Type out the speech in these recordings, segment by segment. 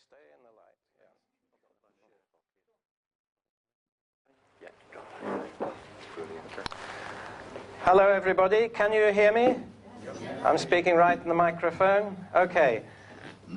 stay in the light, yeah. Hello, everybody. Can you hear me? I'm speaking right in the microphone? Okay.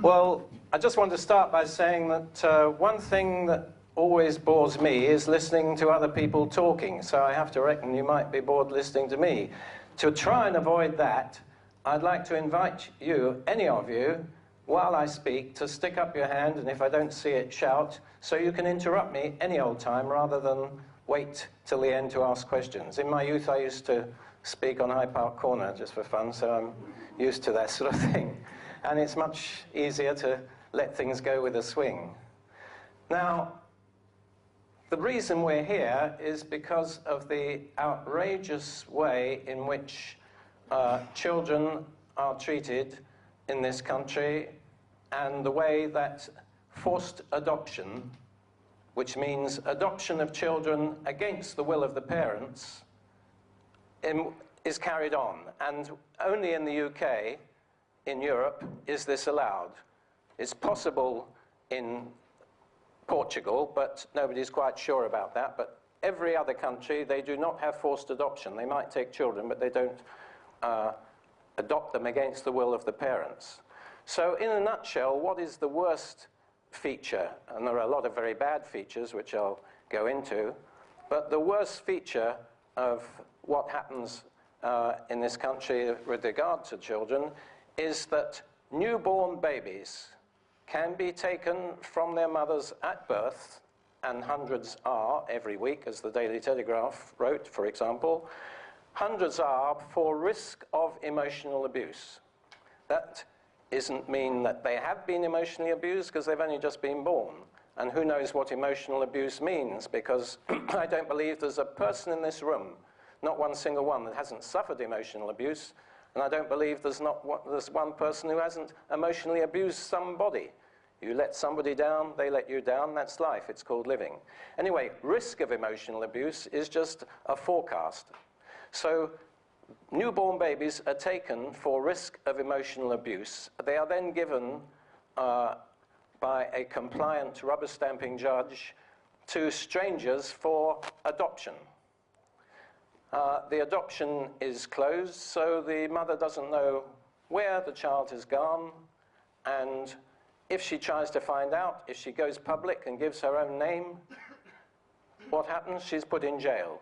Well, I just want to start by saying that one thing that always bores me is listening to other people talking, so I have to reckon you might be bored listening to me. To try and avoid that, I'd like to invite you, any of you, while I speak, to stick up your hand, and if I don't see it, shout, so you can interrupt me any old time rather than wait till the end to ask questions. In my youth, I used to speak on Hyde Park Corner just for fun, so I'm used to that sort of thing. And it's much easier to let things go with a swing. Now, the reason we're here is because of the outrageous way in which children are treated in this country, and the way that forced adoption, which means adoption of children against the will of the parents, is carried on. And only in the UK, in Europe, is this allowed. It's possible in Portugal, but nobody's quite sure about that. But every other country, they do not have forced adoption. They might take children, but they don't adopt them against the will of the parents. So in a nutshell, what is the worst feature? And there are a lot of very bad features, which I'll go into. But the worst feature of what happens in this country with regard to children is that newborn babies can be taken from their mothers at birth, and hundreds are every week, as the Daily Telegraph wrote, for example. Hundreds are for risk of emotional abuse. That doesn't mean that they have been emotionally abused, because they've only just been born. And who knows what emotional abuse means, because I don't believe there's a person in this room, not one single one, that hasn't suffered emotional abuse. And I don't believe there's one person who hasn't emotionally abused somebody. You let somebody down, they let you down. That's life. It's called living. Anyway, risk of emotional abuse is just a forecast. So newborn babies are taken for risk of emotional abuse. They are then given by a compliant rubber-stamping judge to strangers for adoption. The adoption is closed, so the mother doesn't know where the child has gone, and if she tries to find out, if she goes public and gives her own name, what happens? She's put in jail.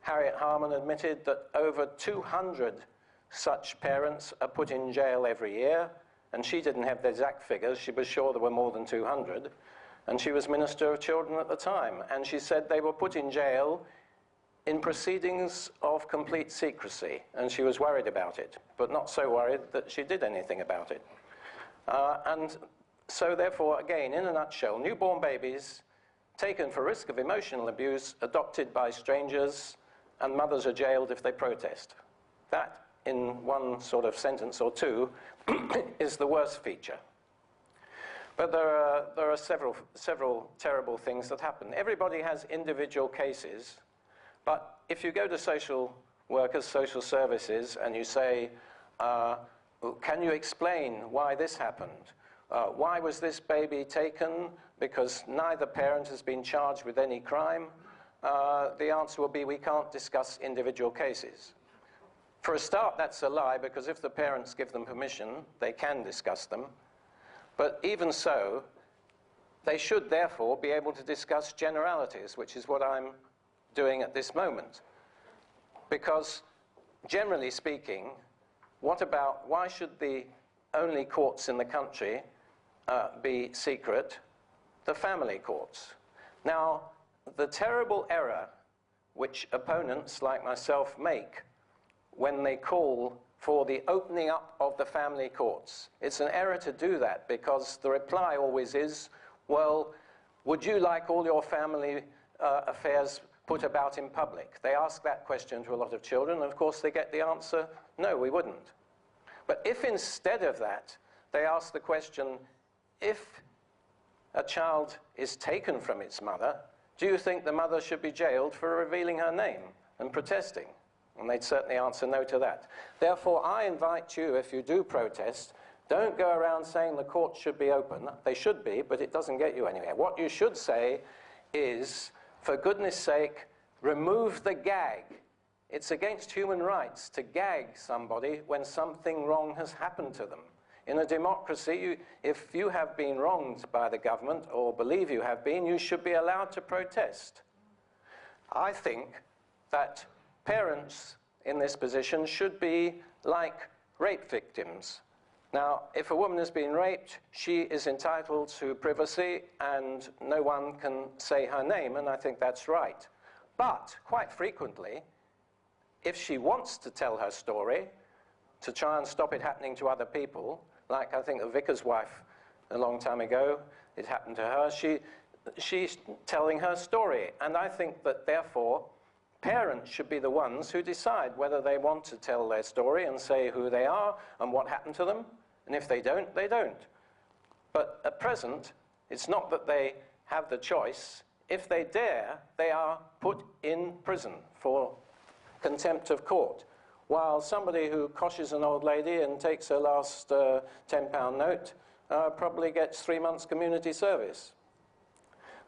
Harriet Harman admitted that over 200 such parents are put in jail every year, and she didn't have the exact figures. She was sure there were more than 200, and she was Minister of Children at the time, and she said they were put in jail in proceedings of complete secrecy, and she was worried about it, but not so worried that she did anything about it. And so therefore, again, in a nutshell, newborn babies taken for risk of emotional abuse, adopted by strangers, and mothers are jailed if they protest. That, in one sort of sentence or two, is the worst feature. But there are several terrible things that happen. Everybody has individual cases, but if you go to social workers, social services, and you say, can you explain why this happened? Why was this baby taken? Because neither parent has been charged with any crime. The answer will be, we can't discuss individual cases. For a start, that's a lie, because if the parents give them permission, they can discuss them. But even so, they should therefore be able to discuss generalities, which is what I'm doing at this moment. Because generally speaking, why should the only courts in the country be secret? The family courts. Now, the terrible error which opponents like myself make when they call for the opening up of the family courts, it's an error to do that, because the reply always is, well, would you like all your family affairs put about in public? They ask that question to a lot of children, and of course they get the answer, no, we wouldn't. But if instead of that, they ask the question, if a child is taken from its mother, do you think the mother should be jailed for revealing her name and protesting? And they'd certainly answer no to that. Therefore, I invite you, if you do protest, Don't go around saying the courts should be open. They should be, but it doesn't get you anywhere. What you should say is, for goodness sake, remove the gag. It's against human rights to gag somebody when something wrong has happened to them. In a democracy, if you have been wronged by the government or believe you have been, you should be allowed to protest. I think that parents in this position should be like rape victims. Now, if a woman has been raped, she is entitled to privacy and no one can say her name, and I think that's right. But quite frequently, if she wants to tell her story to try and stop it happening to other people, like I think the vicar's wife a long time ago, it happened to her, she's telling her story. And I think that therefore parents should be the ones who decide whether they want to tell their story and say who they are and what happened to them. And if they don't, they don't. But at present, it's not that they have the choice. If they dare, they are put in prison for contempt of court, while somebody who coshes an old lady and takes her last £10 note probably gets 3 months community service.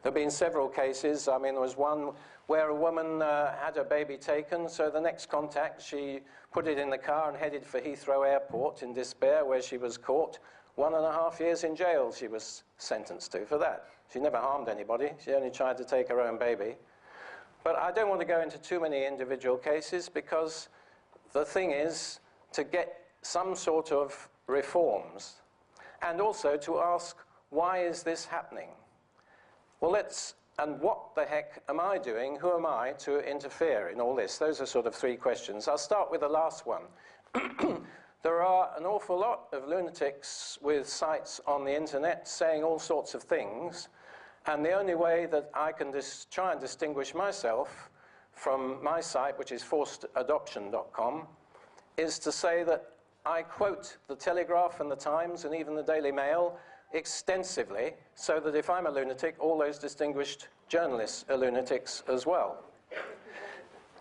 There have been several cases. I mean, there was one where a woman had her baby taken, so the next contact, she put it in the car and headed for Heathrow Airport in despair, where she was caught. 1.5 years in jail she was sentenced to for that. She never harmed anybody. She only tried to take her own baby. But I don't want to go into too many individual cases, because the thing is to get some sort of reforms, and also to ask, why is this happening? Well, and what the heck am I doing? Who am I to interfere in all this? Those are sort of 3 questions. I'll start with the last one. There are an awful lot of lunatics with sites on the internet saying all sorts of things, and the only way that I can try and distinguish myself from my site, which is forcedadoption.com, is to say that I quote the Telegraph and the Times and even the Daily Mail extensively, so that if I'm a lunatic, all those distinguished journalists are lunatics as well.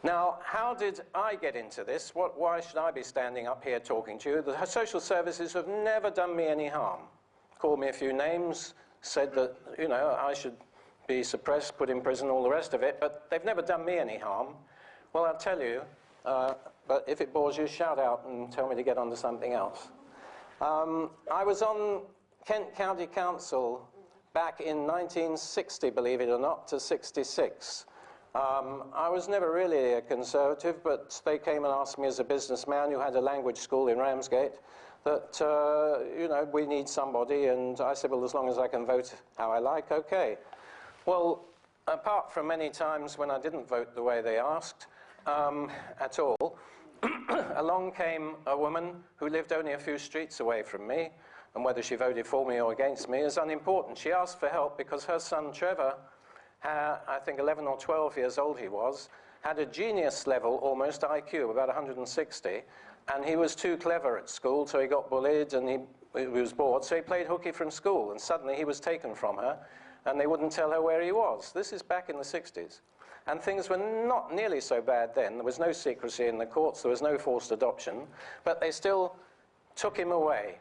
Now, how did I get into this? Why should I be standing up here talking to you? The social services have never done me any harm. Called me a few names, said that, you know, I should be suppressed, put in prison, all the rest of it, but they've never done me any harm. Well, I'll tell you, but if it bores you, shout out and tell me to get on to something else. I was on Kent County Council back in 1960, believe it or not, to 66. I was never really a conservative, but they came and asked me as a businessman who had a language school in Ramsgate that, you know, we need somebody, and I said, well, as long as I can vote how I like, okay. Well, apart from many times when I didn't vote the way they asked at all, along came a woman who lived only a few streets away from me, and whether she voted for me or against me is unimportant. She asked for help because her son Trevor, I think 11 or 12 years old he was, had a genius level almost IQ, about 160, and he was too clever at school, so he got bullied and he was bored, so he played hooky from school, and suddenly he was taken from her, and they wouldn't tell her where he was. This is back in the 60s. And things were not nearly so bad then. There was no secrecy in the courts, there was no forced adoption, but they still took him away.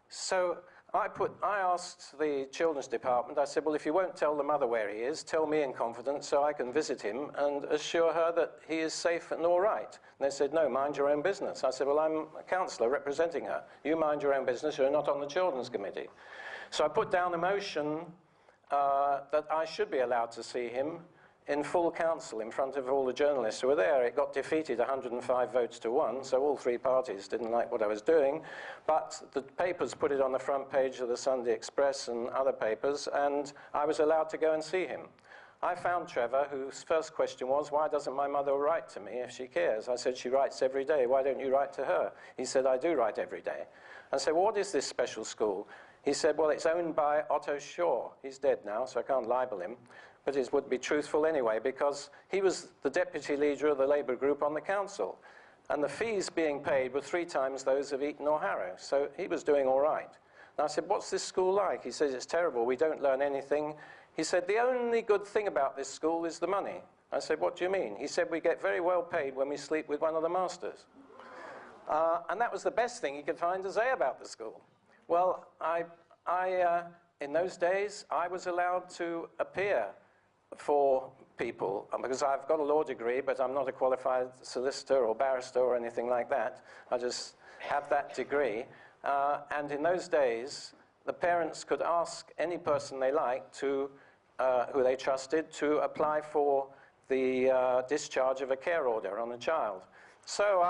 So I asked the children's department, I said, well, if you won't tell the mother where he is, tell me in confidence so I can visit him and assure her that he is safe and all right. And they said, no, mind your own business. I said, well, I'm a counsellor representing her. You mind your own business, you're not on the children's committee. So I put down a motion that I should be allowed to see him in full council in front of all the journalists who were there. It got defeated 105 votes to 1, so all 3 parties didn't like what I was doing, but the papers put it on the front page of the Sunday Express and other papers, and I was allowed to go and see him. I found Trevor, whose first question was, why doesn't my mother write to me if she cares? I said, she writes every day, why don't you write to her? He said, I do write every day. I said, well, what is this special school? He said, well, it's owned by Otto Shaw. He's dead now, so I can't libel him. But it would be truthful anyway, because he was the deputy leader of the Labour group on the council. And the fees being paid were 3 times those of Eton or Harrow. So he was doing all right. And I said, what's this school like? He says, it's terrible. We don't learn anything. He said, the only good thing about this school is the money. I said, what do you mean? He said, we get very well paid when we sleep with one of the masters. And that was the best thing he could find to say about the school. Well, in those days, I was allowed to appear for people, because I've got a law degree, but I'm not a qualified solicitor or barrister or anything like that. I just have that degree. And in those days, the parents could ask any person they liked to, who they trusted, to apply for the discharge of a care order on a child. So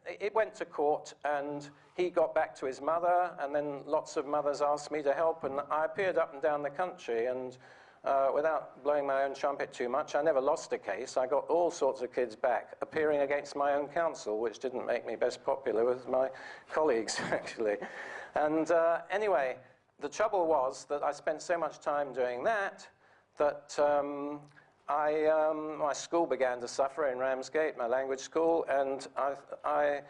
it went to court, and he got back to his mother, and then lots of mothers asked me to help, and I appeared up and down the country, and without blowing my own trumpet too much, I never lost a case. I got all sorts of kids back, appearing against my own counsel, which didn't make me best popular with my colleagues, actually. And anyway, the trouble was that I spent so much time doing that, that my school began to suffer in Ramsgate, my language school, and I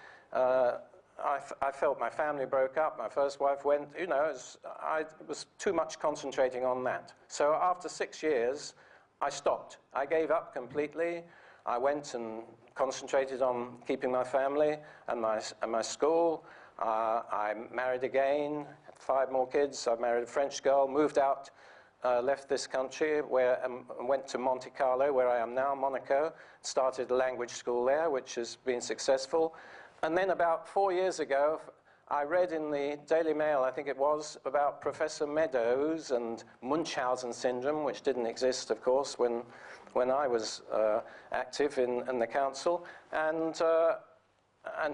felt my family broke up. My first wife went, you know, I was too much concentrating on that. So after 6 years, I stopped. I gave up completely. I went and concentrated on keeping my family and my school. I married again, had 5 more kids. I married a French girl, moved out, left this country, went to Monte Carlo, where I am now, Monaco, started a language school there, which has been successful. And then about 4 years ago, I read in the Daily Mail, I think it was, about Professor Meadows and Munchausen syndrome, which didn't exist, of course, when I was active in the council, and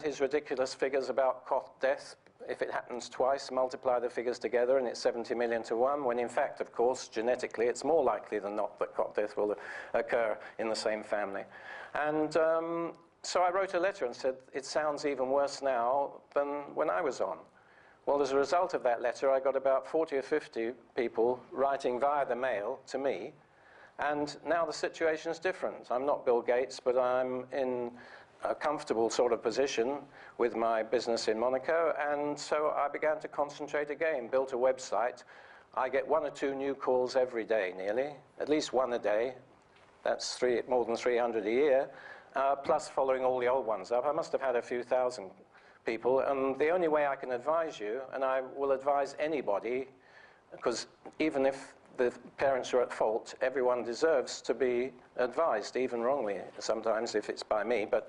his ridiculous figures about cot death. If it happens twice, multiply the figures together, and it's 70 million to 1, when in fact, of course, genetically, it's more likely than not that cot death will occur in the same family. And so I wrote a letter and said, it sounds even worse now than when I was on. Well, as a result of that letter, I got about 40 or 50 people writing via the mail to me, and now the situation is different. I'm not Bill Gates, but I'm in a comfortable sort of position with my business in Monaco, and so I began to concentrate again, built a website. I get 1 or 2 new calls every day, nearly, at least 1 a day. That's more than 300 a year, plus following all the old ones up. I must have had a few thousand people, and the only way I can advise you, and I will advise anybody, because even if the parents are at fault, everyone deserves to be advised, even wrongly, sometimes if it's by me. But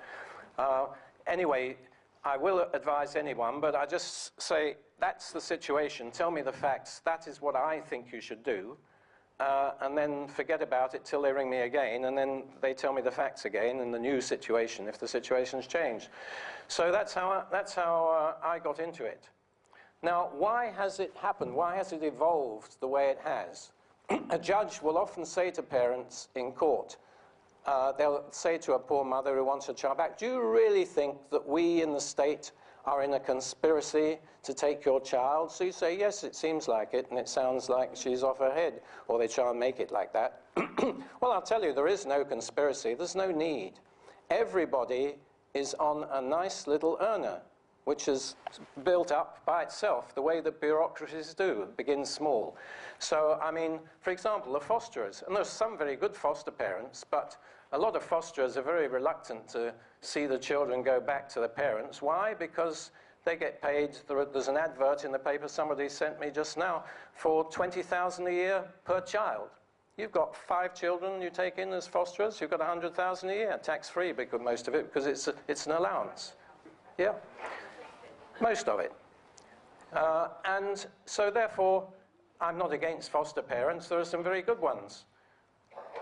anyway, I will advise anyone, but I just say, that's the situation, tell me the facts, that is what I think you should do, and then forget about it till they ring me again, and then they tell me the facts again in the new situation, if the situation's changed. So that's how I got into it. Now, why has it happened? Why has it evolved the way it has? A judge will often say to parents in court, they'll say to a poor mother who wants her child back, do you really think that we in the state are in a conspiracy to take your child? So you say, yes, it seems like it, and it sounds like she's off her head, or they try and make it like that. Well, I'll tell you, there is no conspiracy. There's no need. Everybody is on a nice little earner, which is built up by itself, the way that bureaucracies do. It begins small. So, I mean, for example, the fosterers, and there's some very good foster parents, but a lot of fosterers are very reluctant to see the children go back to the parents. Why? Because they get paid. There's an advert in the paper somebody sent me just now for $20,000 a year per child. You've got 5 children you take in as fosterers, you've got $100,000 a year, tax-free, because most of it, because it's an allowance. Yeah. Most of it. And so therefore, I'm not against foster parents. There are some very good ones.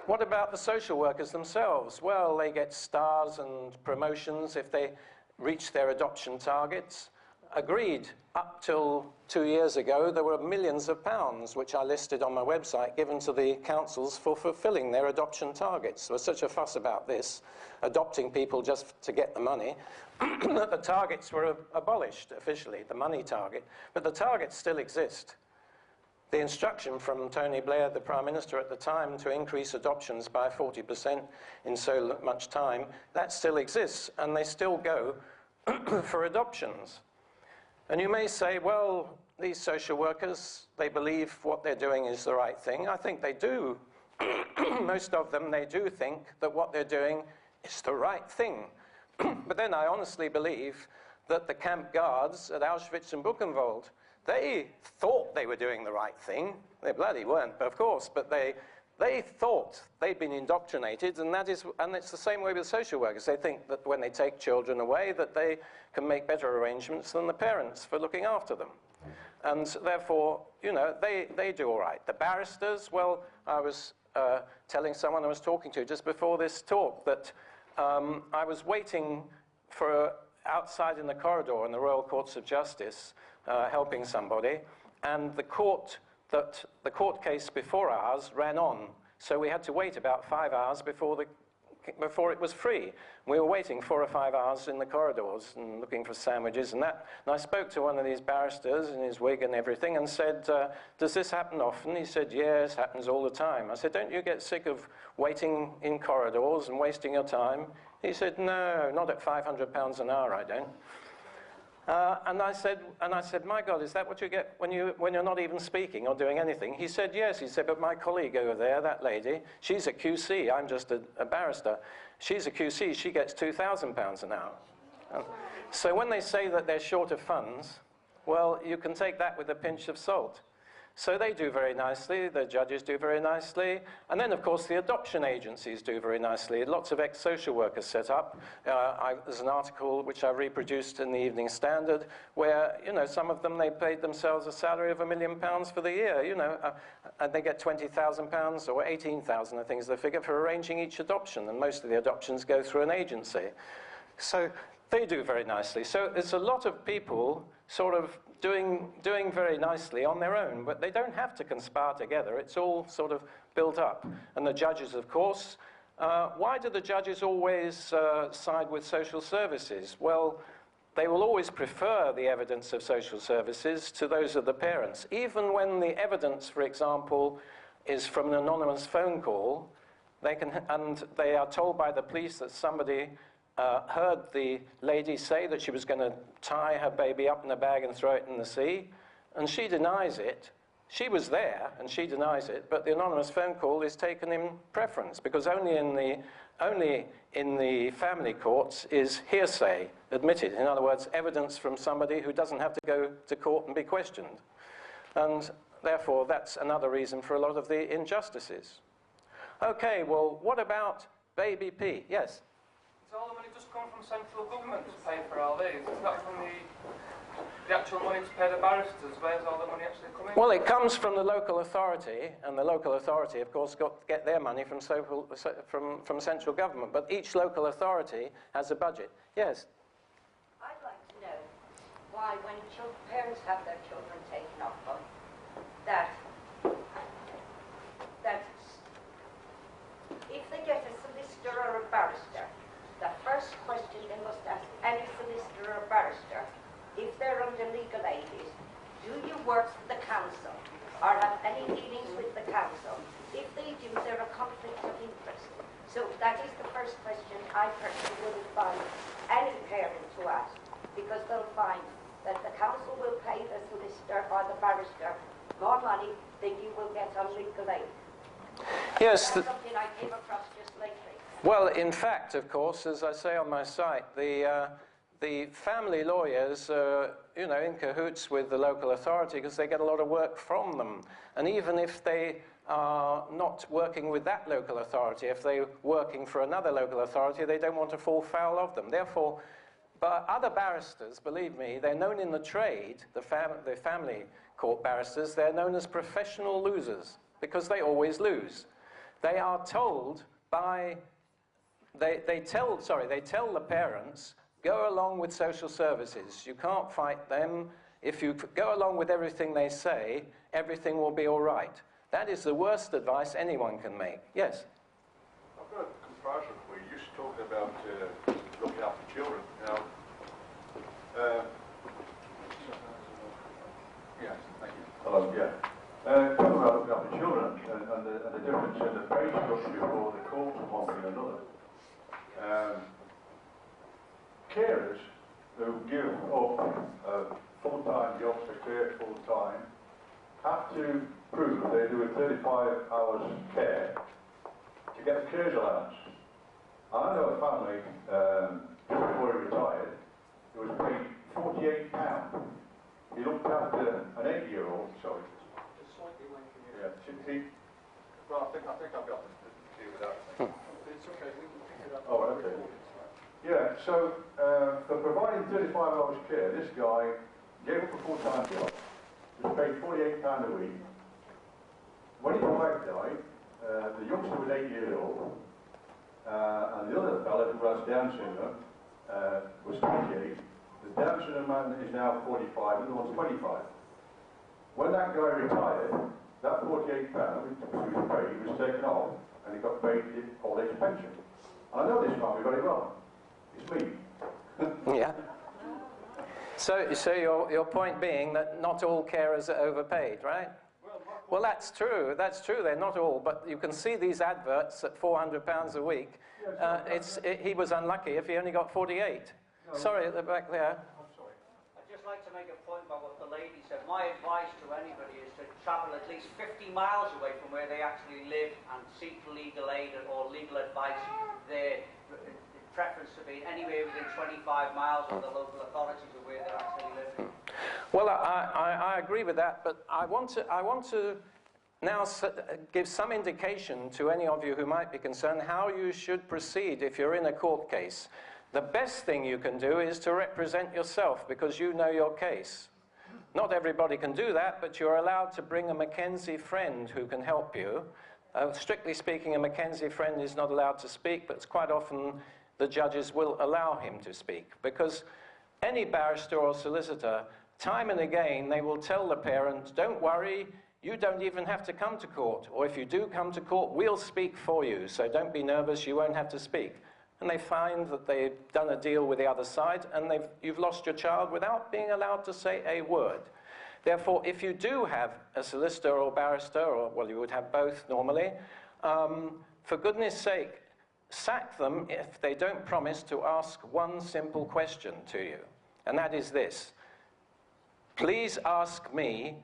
What about the social workers themselves? Well, they get stars and promotions if they reach their adoption targets. Agreed, up till 2 years ago, there were millions of pounds, which I listed on my website, given to the councils for fulfilling their adoption targets. There was such a fuss about this, adopting people just to get the money, that the targets were abolished officially, the money target. But the targets still exist. The instruction from Tony Blair, the Prime Minister at the time, to increase adoptions by 40% in so much time, that still exists, and they still go for adoptions. And you may say, well, these social workers, they believe what they're doing is the right thing. I think they do. Most of them, they do think that what they're doing is the right thing. But then I honestly believe that the camp guards at Auschwitz and Buchenwald, they thought they were doing the right thing. They bloody weren't, of course, but they thought they'd been indoctrinated, and it's the same way with social workers. They think that when they take children away, that they can make better arrangements than the parents for looking after them. And therefore, you know, they do all right. The barristers, well, I was telling someone I was talking to just before this talk that I was waiting outside in the corridor in the Royal Courts of Justice, helping somebody, and the court case before ours ran on. So we had to wait about 5 hours before it was free. We were waiting 4 or 5 hours in the corridors and looking for sandwiches and that. And I spoke to one of these barristers in his wig and everything and said, does this happen often? He said, yes, happens all the time. I said, don't you get sick of waiting in corridors and wasting your time? He said, no, not at £500 an hour, I don't. And I said, my God, is that what you get when you're not even speaking or doing anything? He said, yes. He said, but my colleague over there, that lady, she's a QC. I'm just a barrister. She's a QC. She gets £2,000 an hour. So when they say that they're short of funds, well, you can take that with a pinch of salt. So they do very nicely, the judges do very nicely, and then of course the adoption agencies do very nicely. Lots of ex-social workers set up. There's an article which I reproduced in the Evening Standard where, you know, some of them, they paid themselves a salary of £1 million for the year, you know, and they get £20,000 or 18,000, I think is the figure, for arranging each adoption, and most of the adoptions go through an agency. So they do very nicely. So there's a lot of people sort of doing very nicely on their own, but they don't have to conspire together. It's all sort of built up. And the judges, of course, why do the judges always side with social services? Well, they will always prefer the evidence of social services to those of the parents. Even when the evidence, for example, is from an anonymous phone call, and they are told by the police that somebody heard the lady say that she was going to tie her baby up in a bag and throw it in the sea, and she denies it. She was there, and she denies it, but the anonymous phone call is taken in preference, because only in the family courts is hearsay admitted. In other words, evidence from somebody who doesn't have to go to court and be questioned. And therefore, that's another reason for a lot of the injustices. Okay, well, what about baby P? Yes? Does all the money just come from central government to pay for all these? It's not from the actual money to pay the barristers. Where's all the money actually coming from? Well, it comes from the local authority, and the local authority, of course, get their money from central government. But each local authority has a budget. Yes? I'd like to know why, when parents have their children taken off them, that if they get a solicitor or a barrister, the first question they must ask any solicitor or barrister, if they're under legal aid, is, do you work for the council or have any dealings with the council? If they do, they're a conflict of interest. So that is the first question I personally wouldn't find any parent to ask, because they'll find that the council will pay the solicitor or the barrister more money than you will get on legal aid. Yes. That's something I came across just lately. Well, in fact, of course, as I say on my site, the family lawyers are, you know, in cahoots with the local authority because they get a lot of work from them. And even if they are not working with that local authority, if they're working for another local authority, they don't want to fall foul of them. Therefore, but other barristers, believe me, they're known in the trade, the family court barristers, they're known as professional losers because they always lose. They are told by... They tell the parents, go along with social services. You can't fight them. If you go along with everything they say, everything will be all right. That is the worst advice anyone can make. Yes? I've got a comparison for you. You used to talk about looking after children. Now, yes, thank you. Hello, yeah. Talking about looking after children and the difference in the pay structure before the court and one thing or another. Carers who give up full-time jobs to care full-time have to prove they do a 35 hours care to get the carers allowance. I know a family, just before he retired, who was paid £48. He looked after an 8-year-old, sorry. Just slightly away from you. Yeah, Well, I think I've got to deal with that. It's okay, we can pick it up. Oh, okay. Yeah, so for providing 35 hours care, this guy gave up a full-time job, was paid £48 a week. When his wife died, the youngster was 8 years old, and the other fellow who has Down syndrome was 28. The Down syndrome man is now 45, and the other one's 25. When that guy retired, that £48 which was paid was taken off, and he got paid his old age pension. I know this family very well. It's me. Yeah. So your point being that not all carers are overpaid, right? Well, that's true. That's true. They're not all, but you can see these adverts at £400 a week. He was unlucky if he only got 48. No. Sorry, at the back there. I'm sorry. I'd just like to make a point about what the lady said. My advice to anybody is to travel at least 50 miles away from where they actually live and seek legal aid or legal advice. Their preference to be anywhere within 25 miles of the local authorities of where they're actually living. Well, I agree with that, but I want to now give some indication to any of you who might be concerned how you should proceed if you're in a court case. The best thing you can do is to represent yourself because you know your case. Not everybody can do that, but you're allowed to bring a Mackenzie friend who can help you. Strictly speaking, a Mackenzie friend is not allowed to speak, but it's quite often the judges will allow him to speak because any barrister or solicitor, time and again, they will tell the parent, don't worry, you don't even have to come to court, or if you do come to court, we'll speak for you, so don't be nervous, you won't have to speak. And they find that they've done a deal with the other side, and you've lost your child without being allowed to say a word. Therefore, if you do have a solicitor or barrister, or, well, you would have both normally, for goodness sake, sack them if they don't promise to ask one simple question to you, and that is this. Please ask me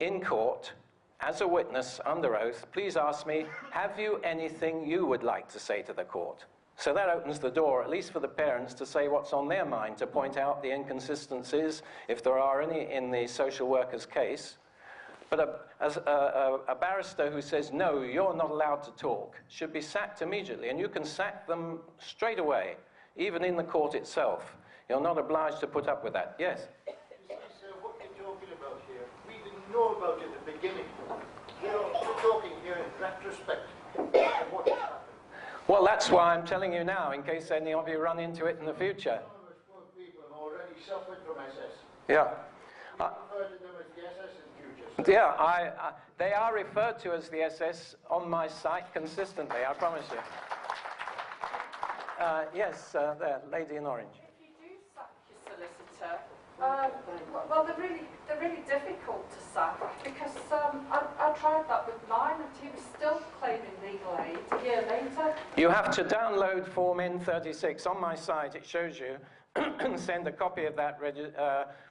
in court, as a witness under oath, please ask me, have you anything you would like to say to the court? So that opens the door, at least for the parents, to say what's on their mind, to point out the inconsistencies, if there are any, in the social worker's case. But a barrister who says, no, you're not allowed to talk, should be sacked immediately, and you can sack them straight away, even in the court itself. You're not obliged to put up with that. Yes? What you're talking about here, we didn't know about it at the beginning. We're talking here in retrospect of what has happened. Well, that's why I'm telling you now, in case any of you run into it in the future. Some of us poor people have already suffered from SS. Yeah. We refer to them as the SS in future. Yeah, they are referred to as the SS on my site consistently, I promise you. Yes, there, lady in orange. If you do sack your solicitor, well, they're really difficult to sack because I tried that with mine and he was still claiming legal aid a year later. You have to download Form N36 on my site. It shows you. Send a copy of that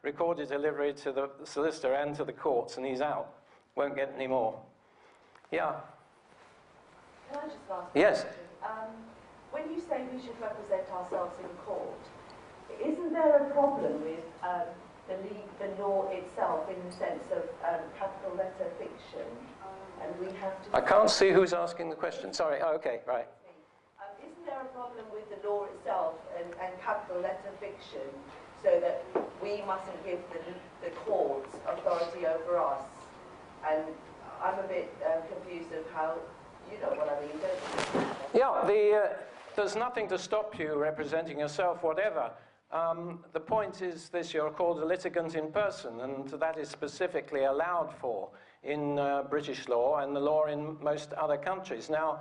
recorded delivery to the solicitor and to the courts, and he's out. Won't get any more. Yeah. Can I just ask? Yes. When you say we should represent ourselves in court, isn't there a problem with the law itself in the sense of capital letter fiction? And we have to. I can't see who's asking the question. Sorry. Oh, okay. Right. Isn't there a problem with the law itself and capital letter fiction, so that we mustn't give the courts authority over us? And I'm a bit confused of how, you know what I mean, don't you? Yeah, there's nothing to stop you representing yourself, whatever. The point is this, you're called a litigant in person, and that is specifically allowed for in British law and the law in most other countries. Now,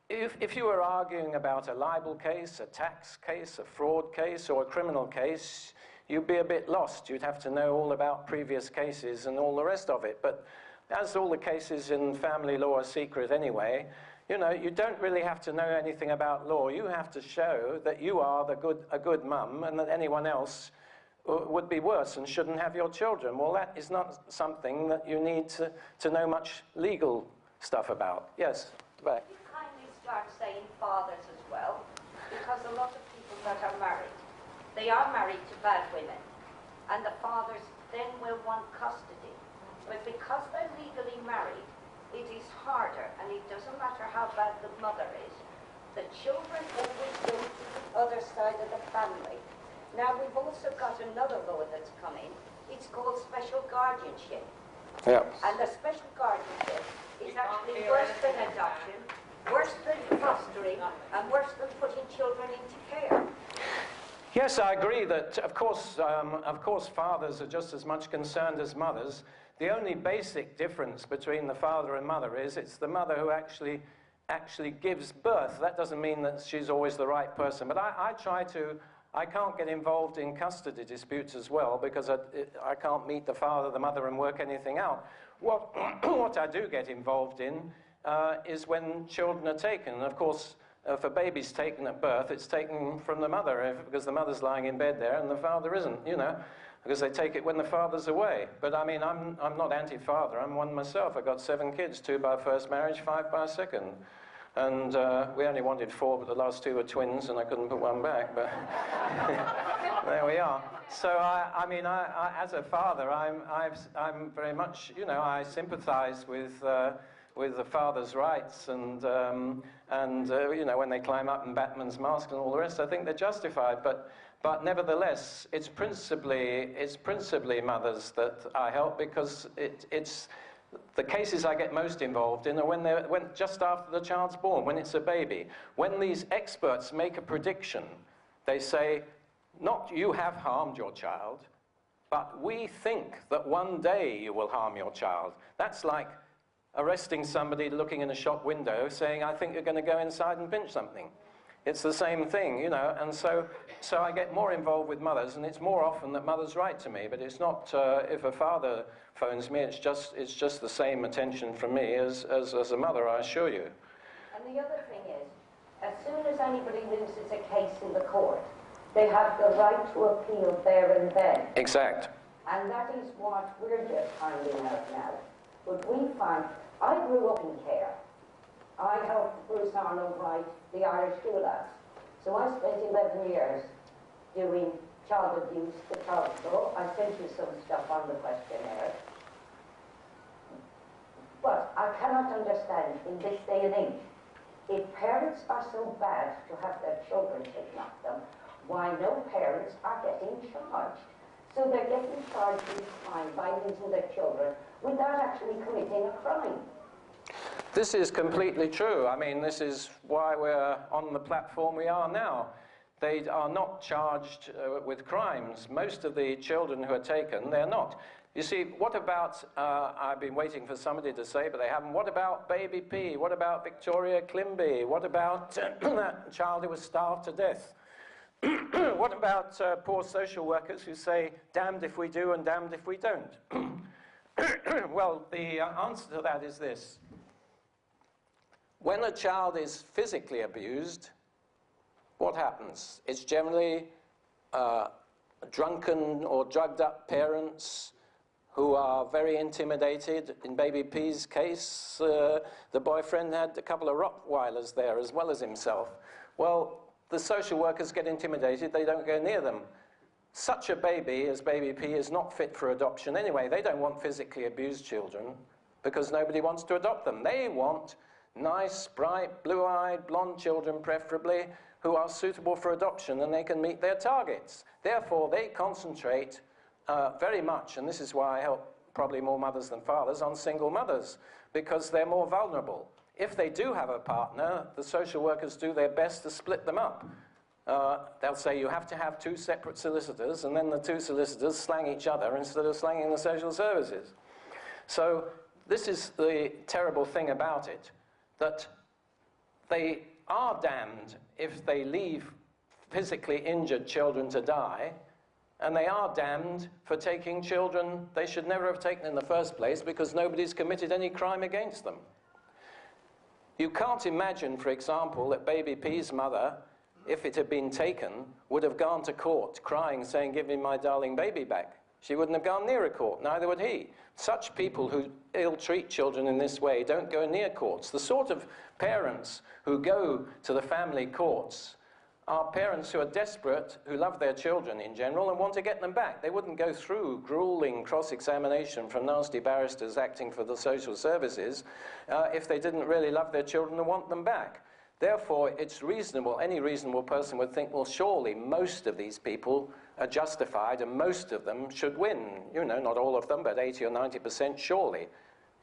if you were arguing about a libel case, a tax case, a fraud case, or a criminal case, you'd be a bit lost. You'd have to know all about previous cases and all the rest of it. But as all the cases in family law are secret anyway, you know, you don't really have to know anything about law. You have to show that you are a good mum and that anyone else would be worse and shouldn't have your children. Well, that is not something that you need to know much legal stuff about. Yes, back. You kindly start saying fathers as well, because a lot of people that are married, they are married to bad women. and the fathers then will want custody. But because they're legally married, it is harder, and it doesn't matter how bad the mother is. The children always go to the other side of the family. Now, we've also got another law that's come in. It's called special guardianship. Yeah. And the special guardianship is actually worse than adoption, worse than fostering, and worse than putting children into care. Yes, I agree that, of course, fathers are just as much concerned as mothers. The only basic difference between the father and mother is it's the mother who actually gives birth. That doesn't mean that she's always the right person. But I can't get involved in custody disputes as well because I can't meet the father, the mother, and work anything out. What I do get involved in is when children are taken. And of course, for babies taken at birth, it's taken from the mother because the mother's lying in bed there and the father isn't, you know, because they take it when the father's away. But I mean, I'm not anti-father. I'm one myself. I've got 7 kids, 2 by first marriage, 5 by second. And we only wanted 4, but the last 2 were twins, and I couldn't put one back. But there we are. So I mean, as a father, I'm very much, you know, I sympathise with the father's rights, and you know, when they climb up in Batman's mask and all the rest, I think they're justified. But nevertheless, it's principally mothers that I help because it's the cases I get most involved in are when just after the child's born, when it's a baby. When these experts make a prediction, they say, not you have harmed your child, but we think that one day you will harm your child. That's like arresting somebody looking in a shop window saying, I think you're going to go inside and pinch something. It's the same thing, you know, and so I get more involved with mothers, and it's more often that mothers write to me, but it's not, if a father phones me, it's just the same attention from me as a mother, I assure you. And the other thing is, as soon as anybody loses a case in the court, they have the right to appeal there and then. Exact. And that is what we're just finding out now. But we find, I grew up in care. I helped Bruce Arnold write the Irish Gulag. So I spent 11 years doing child abuse, the child law. I sent you some stuff on the questionnaire. But I cannot understand in this day and age, if parents are so bad to have their children taken off them, why no parents are getting charged. So they're getting charged with crime by losing their children without actually committing a crime. This is completely true. I mean, this is why we're on the platform we are now. They are not charged with crimes. Most of the children who are taken, they're not. You see, what about, I've been waiting for somebody to say, but they haven't, what about Baby P? What about Victoria Climby? What about that child who was starved to death? What about poor social workers who say, damned if we do and damned if we don't? Well, the answer to that is this. When a child is physically abused, what happens? It's generally drunken or drugged up parents who are very intimidated. In Baby P's case, the boyfriend had a couple of Rottweilers there as well as himself. Well, the social workers get intimidated, they don't go near them. Such a baby as Baby P is not fit for adoption anyway. They don't want physically abused children because nobody wants to adopt them. They want nice, bright, blue-eyed, blonde children preferably who are suitable for adoption and they can meet their targets. Therefore, they concentrate very much, and this is why I help probably more mothers than fathers, on single mothers because they're more vulnerable. If they do have a partner, the social workers do their best to split them up. They'll say you have to have 2 separate solicitors, and then the 2 solicitors slang each other instead of slanging the social services. So this is the terrible thing about it, that they are damned if they leave physically injured children to die, and they are damned for taking children they should never have taken in the first place because nobody's committed any crime against them. You can't imagine, for example, that Baby P's mother, if it had been taken, would have gone to court crying, saying, give me my darling baby back. She wouldn't have gone near a court, neither would he. Such people who ill-treat children in this way don't go near courts. The sort of parents who go to the family courts are parents who are desperate, who love their children in general and want to get them back. They wouldn't go through grueling cross-examination from nasty barristers acting for the social services if they didn't really love their children and want them back. Therefore, it's reasonable, any reasonable person would think, well, surely most of these people are justified and most of them should win. You know, not all of them, but 80 or 90% surely.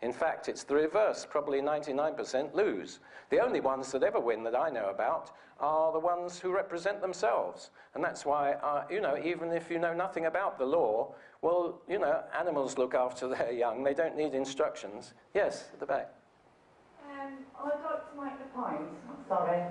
In fact, it's the reverse. Probably 99% lose. The only ones that ever win that I know about are the ones who represent themselves. And that's why, you know, even if you know nothing about the law, well, you know, animals look after their young. They don't need instructions. Yes, at the back. I'd like to make the point, sorry.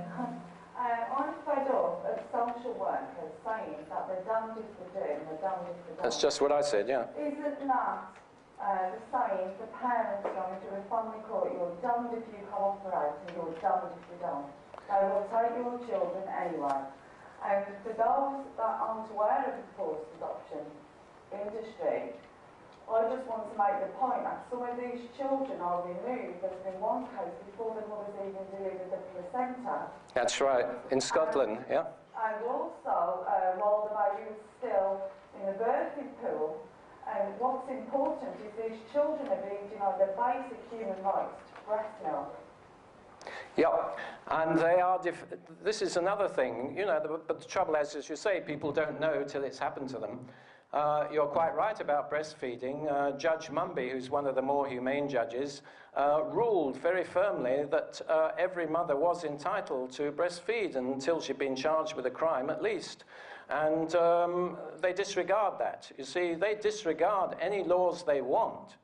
I'm fed up of social workers saying that they're damned if they do and they're damned if they don't. That's just what I said, yeah. Isn't that the same for parents going to a family court? You're damned if you cooperate and you're damned if you don't. They will take your children anyway. And for those that aren't aware of the forced adoption industry, I just want to make the point that some of these children are removed. There's been one case before the mother's even delivered the placenta. That's right, in Scotland, yeah. And also, while the baby was still in the birthing pool, and what's important is these children are being denied their basic human rights to breast milk. Yeah, and they are. This is another thing, you know. But the trouble is, as you say, people don't know till it's happened to them. You're quite right about breastfeeding. Judge Mumby, who's one of the more humane judges, ruled very firmly that every mother was entitled to breastfeed until she'd been charged with a crime, at least. And they disregard that. You see, they disregard any laws they want,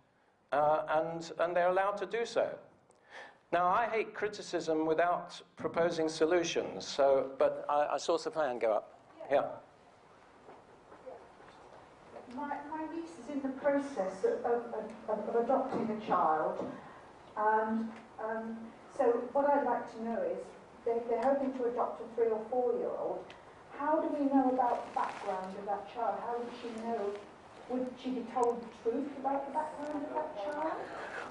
and they're allowed to do so. Now, I hate criticism without proposing solutions, so, but I saw the hand go up. Yeah. My niece is in the process of adopting a child, and so what I'd like to know is, they're hoping to adopt a 3 or 4-year-old. How do we know about the background of that child? How would she know? Would she be told the truth about the background of that child?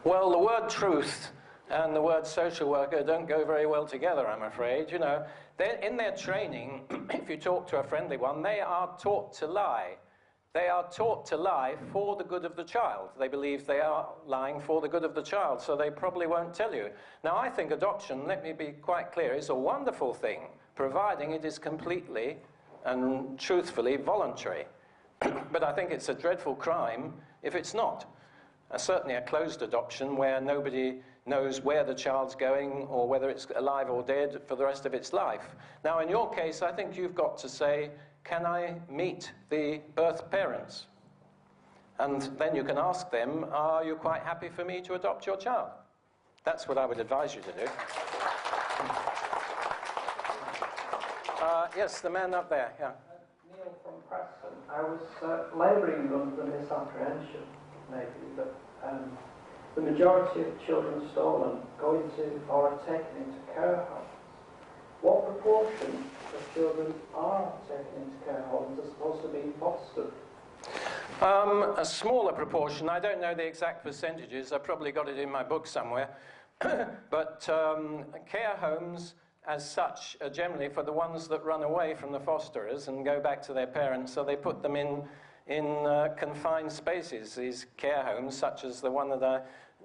Well, the word truth and the word social worker don't go very well together, I'm afraid. You know, in their training, if you talk to a friendly one, they are taught to lie. They are taught to lie for the good of the child. They believe they are lying for the good of the child, so they probably won't tell you. Now, I think adoption, let me be quite clear, is a wonderful thing, providing it is completely and truthfully voluntary. But I think it's a dreadful crime if it's not. Certainly a closed adoption where nobody knows where the child's going or whether it's alive or dead for the rest of its life. Now, in your case, I think you've got to say, can I meet the birth parents? And then you can ask them, are you quite happy for me to adopt your child? That's what I would advise you to do. Yes, the man up there, yeah. Neil from Preston. I was labouring under the misapprehension, maybe, that the majority of children stolen go into or are taken into care homes. What proportion of children are taken into care homes as opposed to being fostered? A smaller proportion. I don't know the exact percentages. I've probably got it in my book somewhere. But care homes, as such, are generally for the ones that run away from the fosterers and go back to their parents, so they put them in confined spaces, these care homes, such as the one that I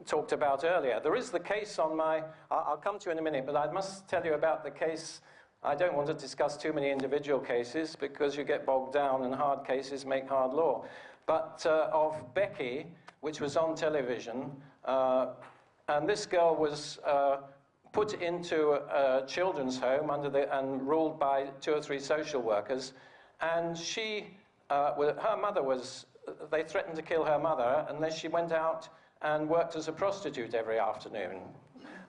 talked about earlier. There is the case on my... I'll come to you in a minute, but I must tell you about the case. I don't want to discuss too many individual cases because you get bogged down and hard cases make hard law. But of Becky, which was on television, and this girl was put into a children's home and ruled by 2 or 3 social workers, and she... her mother was... They threatened to kill her mother, and then she went out and worked as a prostitute every afternoon.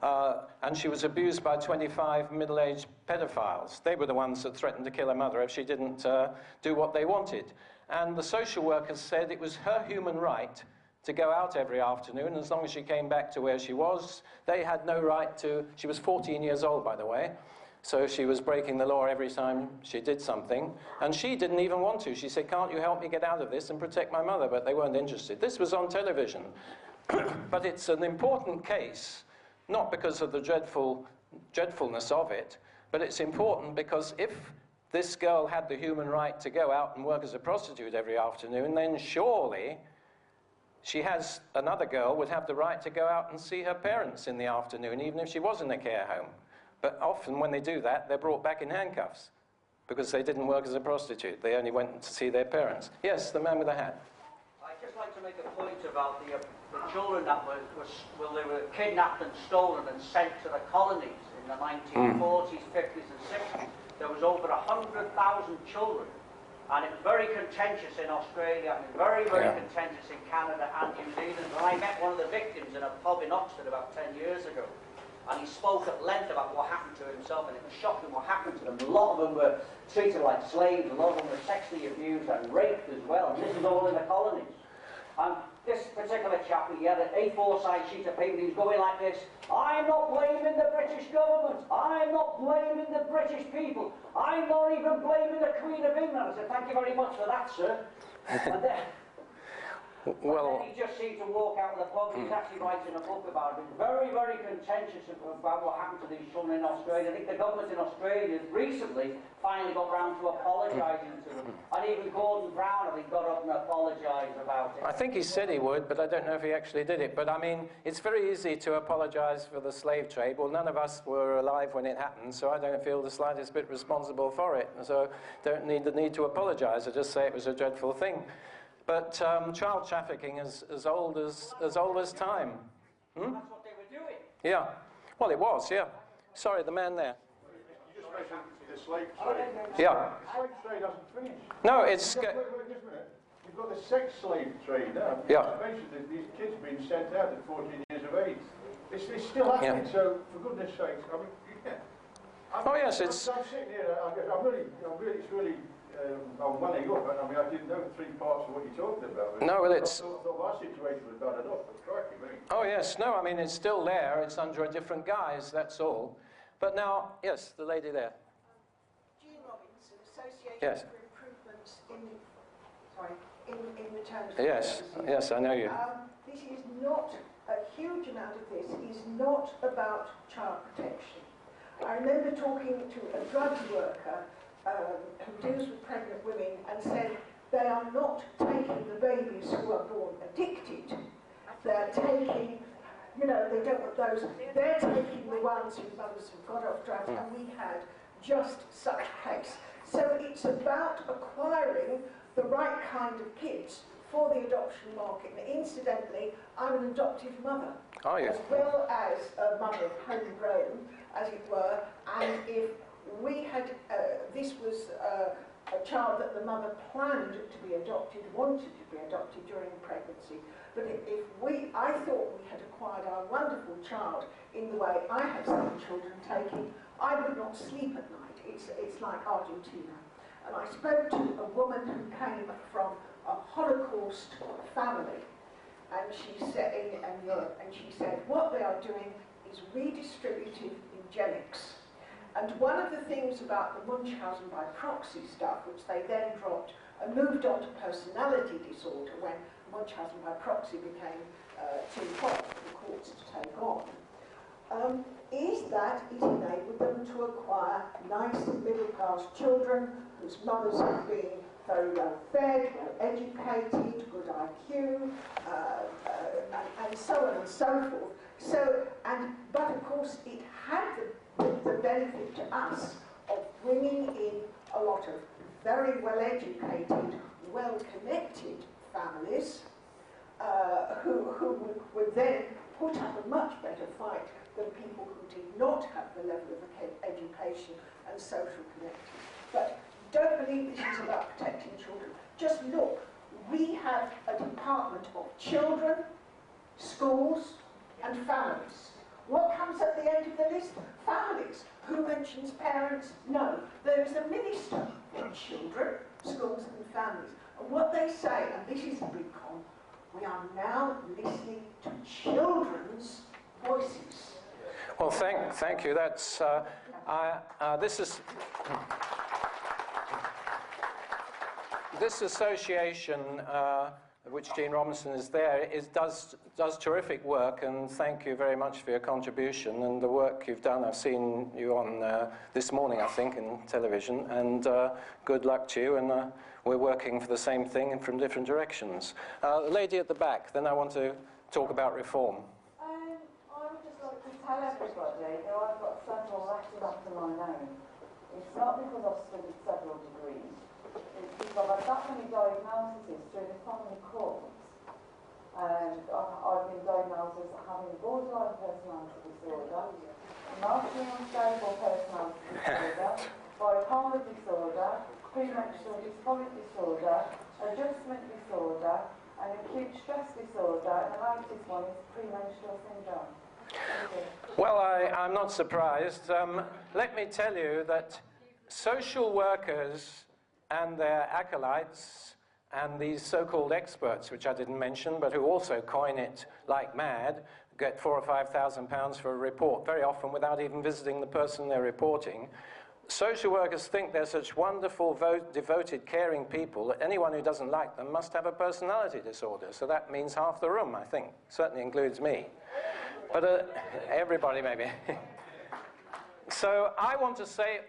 And she was abused by 25 middle-aged pedophiles. They were the ones that threatened to kill her mother if she didn't do what they wanted. And the social workers said it was her human right to go out every afternoon, as long as she came back to where she was. They had no right to... She was 14 years old, by the way. So she was breaking the law every time she did something. And she didn't even want to. She said, can't you help me get out of this and protect my mother? But they weren't interested. This was on television. But it's an important case, not because of the dreadfulness of it, but it's important because if this girl had the human right to go out and work as a prostitute every afternoon, then surely another girl would have the right to go out and see her parents in the afternoon, even if she was in a care home. But often when they do that, they're brought back in handcuffs because they didn't work as a prostitute. They only went to see their parents. Yes, the man with the hat. I'd just like to make a point about the children that they were kidnapped and stolen and sent to the colonies in the 1940s, 50s and 60s. There was over 100,000 children. And it was very contentious in Australia, and very, very contentious in Canada and New Zealand. And I met one of the victims in a pub in Oxford about 10 years ago. And he spoke at length about what happened to himself, and it was shocking what happened to them. A lot of them were treated like slaves, a lot of them were sexually abused and raped as well. And this is all in the colonies. And this particular chap, he had an A4 size sheet of paper, he was going like this: I'm not blaming the British government, I'm not blaming the British people, I'm not even blaming the Queen of England. I said, thank you very much for that, sir. And then he just seemed to walk out of the pub. He's actually writing a book about it. It's very, very contentious about what happened to these children in Australia. I think the government in Australia recently finally got round to apologising to them. And even Gordon Brown, I think, got up and apologised about it. I think he said he would, but I don't know if he actually did it. But I mean, it's very easy to apologise for the slave trade. Well, none of us were alive when it happened, so I don't feel the slightest bit responsible for it. So don't need the need to apologise. I just say it was a dreadful thing. But child trafficking is as old as time. That's what they were doing. Yeah. Well, it was, yeah. Sorry, the man there. You just mentioned the slave trade. Yeah. The slave trade hasn't finished. No, it's... Just a minute. You've got the sex slave trade now. Yeah. You mentioned that these kids being sent out at 14 years of age. It's still happening, so for goodness sakes, I mean, oh, yes, it's... I'm sitting here, it's really... I'm welling up, and I mean, I didn't know 3 parts of what you're talking about. No, well, it's... I thought my situation was bad enough, but crikey, me. Oh, yes, no, I mean, it's still there. It's under a different guise, that's all. But now, yes, the lady there. Jean Robinson, Association Yes. for Improvements in Return for Yes, Services. yes, I know you. This is not, a huge amount of this is not about child protection. I remember talking to a drugs worker who deals with pregnant women and said they are not taking the babies who are born addicted. They're taking, you know, they don't want those, they're taking the ones whose mothers have got off drugs, and we had just such a case. So it's about acquiring the right kind of kids for the adoption market. And incidentally, I'm an adoptive mother, as well as a mother of homegrown, as it were, and if we had, this was a child that the mother planned to be adopted, wanted to be adopted during pregnancy. But I thought we had acquired our wonderful child in the way I have seen children taking, I would not sleep at night. It's like Argentina. And I spoke to a woman who came from a Holocaust family, and she said, in Europe, and she said, what they are doing is redistributive eugenics. And one of the things about the Munchausen by proxy stuff, which they then dropped and moved on to personality disorder when Munchausen by proxy became too hot for the courts to take on, is that it enabled them to acquire nice middle-class children whose mothers have been very well fed, well educated, good IQ, and so on and so forth. But of course it had the benefit to us of bringing in a lot of very well-educated, well-connected families who would then put up a much better fight than people who did not have the level of education and social connection. But don't believe this is about protecting children. Just look, we have a department of children, schools, and families. What comes at the end of the list? Families. Who mentions parents? No. There is a minister for children, schools and families. And what they say, and this is a big con, we are now listening to children's voices. Well, thank you. That's this association of which Jean Robinson is there, does terrific work, and thank you very much for your contribution and the work you've done. I've seen you on this morning, I think, in television, and good luck to you, and we're working for the same thing and from different directions. The lady at the back, then I want to talk about reform. I would just like to tell everybody that I've got several letters after my name. It's not because I've studied several degrees. It's because I've had that many diagnoses through the family courts. And I've been diagnosed as having borderline personality disorder, emotionally unstable personality disorder, bipolar disorder, premenstrual dysphoric disorder, adjustment disorder, and acute stress disorder, and the latest one is premenstrual syndrome. Well, I'm not surprised. Let me tell you that social workers and their acolytes and these so-called experts, which I didn't mention, but who also coin it like mad, get £4,000 or £5,000 for a report, very often without even visiting the person they're reporting. Social workers think they're such wonderful, devoted, caring people that anyone who doesn't like them must have a personality disorder. So that means half the room, I think. Certainly includes me. But everybody, maybe. So I want to say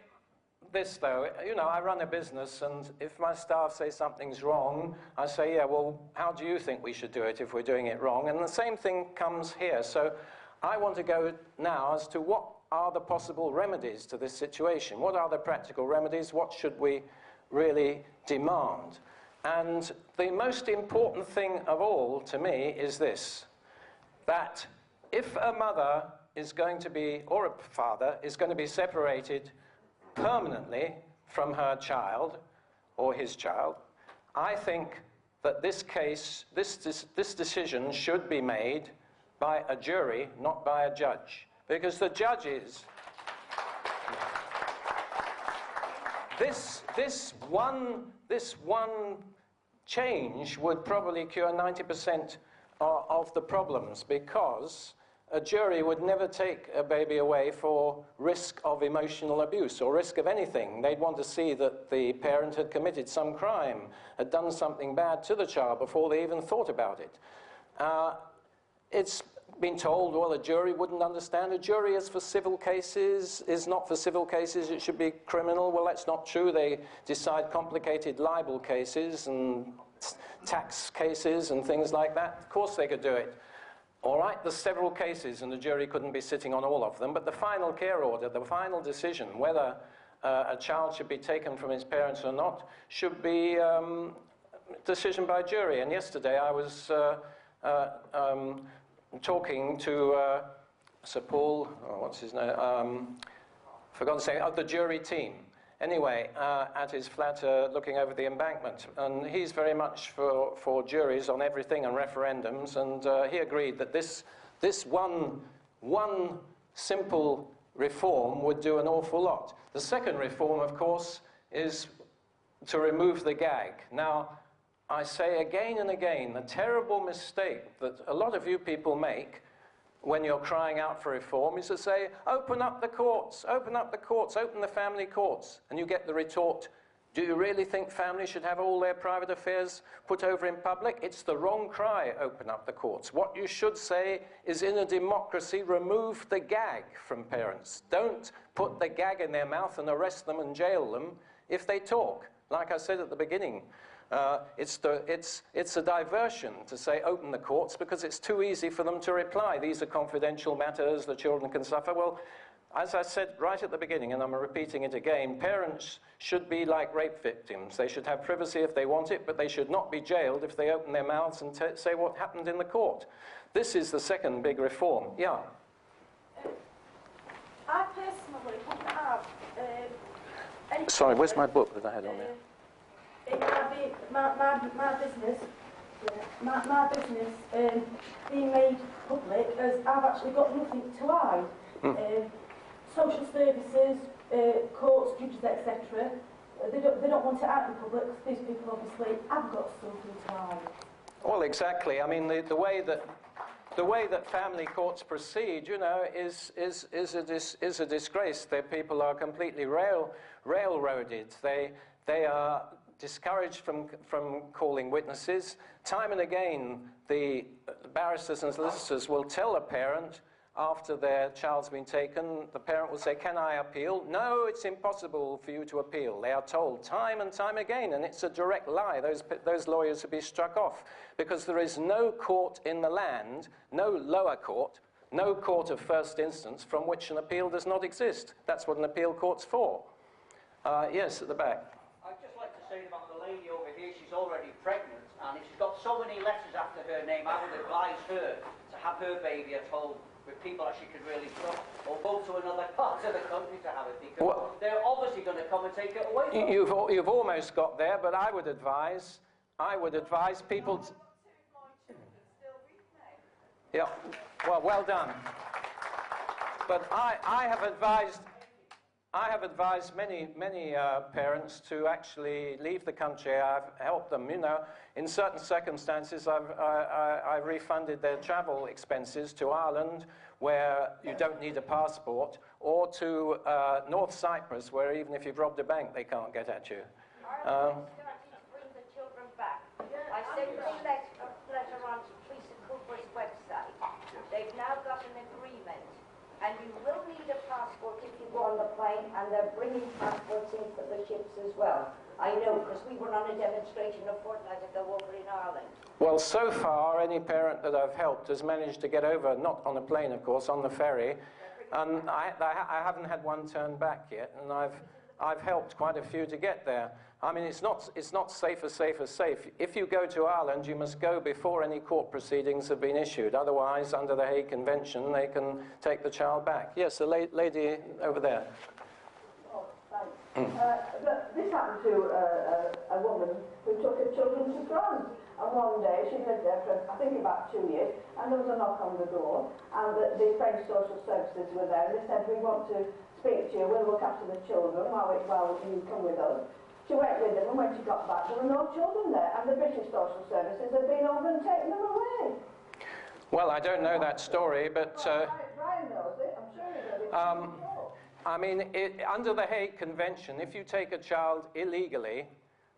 this, though. You know, I run a business, and if my staff say something's wrong, I say, yeah, well, how do you think we should do it if we're doing it wrong? And the same thing comes here. So I want to go now as to what are the possible remedies to this situation? What are the practical remedies? What should we really demand? And the most important thing of all to me is this, that if a mother is going to be, or a father, is going to be separated permanently from her child or his child, I think that this case, this decision should be made by a jury, not by a judge. Because the judges, this one change would probably cure 90% of the problems, because a jury would never take a baby away for risk of emotional abuse or risk of anything. They'd want to see that the parent had committed some crime, had done something bad to the child before they even thought about it. It's been told, well, a jury wouldn't understand. A jury is for civil cases, is not for civil cases, it should be criminal. Well, that's not true. They decide complicated libel cases and tax cases and things like that. Of course they could do it. All right, there's several cases, and the jury couldn't be sitting on all of them, but the final care order, the final decision, whether a child should be taken from his parents or not, should be decision by jury. And yesterday I was talking to Sir Paul, what's his name, forgot to say, of the jury team. Anyway, at his flat looking over the embankment. And he's very much for juries on everything and referendums, and he agreed that this one simple reform would do an awful lot. The second reform, of course, is to remove the gag. Now, I say again and again, the terrible mistake that a lot of you people make when you're crying out for reform is to say, open up the courts, open up the courts, open the family courts. And you get the retort, do you really think families should have all their private affairs put over in public? It's the wrong cry, open up the courts. What you should say is, in a democracy, remove the gag from parents. Don't put the gag in their mouth and arrest them and jail them if they talk. Like I said at the beginning, it's a diversion to say open the courts, because it's too easy for them to reply. These are confidential matters, the children can suffer. Well, as I said right at the beginning, and I'm repeating it again, parents should be like rape victims. They should have privacy if they want it, but they should not be jailed if they open their mouths and say what happened in the court. This is the second big reform. Yeah? I personally wouldn't have... Sorry, where's my book that I had on there? My business being made public, as I've actually got nothing to hide. Social services, courts, judges, etc. They don't want it out in public, because these people obviously have got something to hide. Well, exactly. I mean, the way that family courts proceed, you know, is a disgrace. Their people are completely railroaded. They are discouraged from calling witnesses. Time and again, the barristers and solicitors will tell a parent after their child's been taken, the parent will say, "Can I appeal?" "No, it's impossible for you to appeal." They are told time and time again, and it's a direct lie. Those lawyers would be struck off, because there is no court in the land, no lower court, no court of first instance from which an appeal does not exist. That's what an appeal court's for. Yes, at the back. I'd just like to say about the lady over here, she's already pregnant, and if she's got so many letters after her name, I would advise her to have her baby at home with people that she could really trust, or go to another part of the country to have it, because they're obviously going to come and take it away from her. You've almost got there, but I would advise people to... Yeah, well done. But I have advised many parents to actually leave the country. I've helped them, you know. In certain circumstances, I've refunded their travel expenses to Ireland, where you don't need a passport, or to North Cyprus, where even if you've robbed a bank, they can't get at you. Ireland is starting to bring the children back. I sent a letter on to Teresa Cooper's website. They've now got an agreement. And you will need a passport if you go on the plane, and they're bringing passports in for the ships as well. I know, because we were on a demonstration a fortnight ago over in Ireland. Well, so far, any parent that I've helped has managed to get over, not on a plane, of course, on the ferry. And I haven't had one turn back yet, and I've helped quite a few to get there. I mean, it's not safe. If you go to Ireland, you must go before any court proceedings have been issued. Otherwise, under the Hague Convention, they can take the child back. Yes, the lady over there. Oh, thanks. This happened to a woman who took her children to France. And one day, she lived there for, I think, about 2 years, and there was a knock on the door, and the French social services were there, and they said, "We want to speak to you, we'll look after the children while you come with us." She went with them, and when she got back, there were no children there, and the British social services had been over and taken them away. Well, I don't know that story, but... Brian knows it, I'm sure he knows it. I mean, under the Hague Convention, if you take a child illegally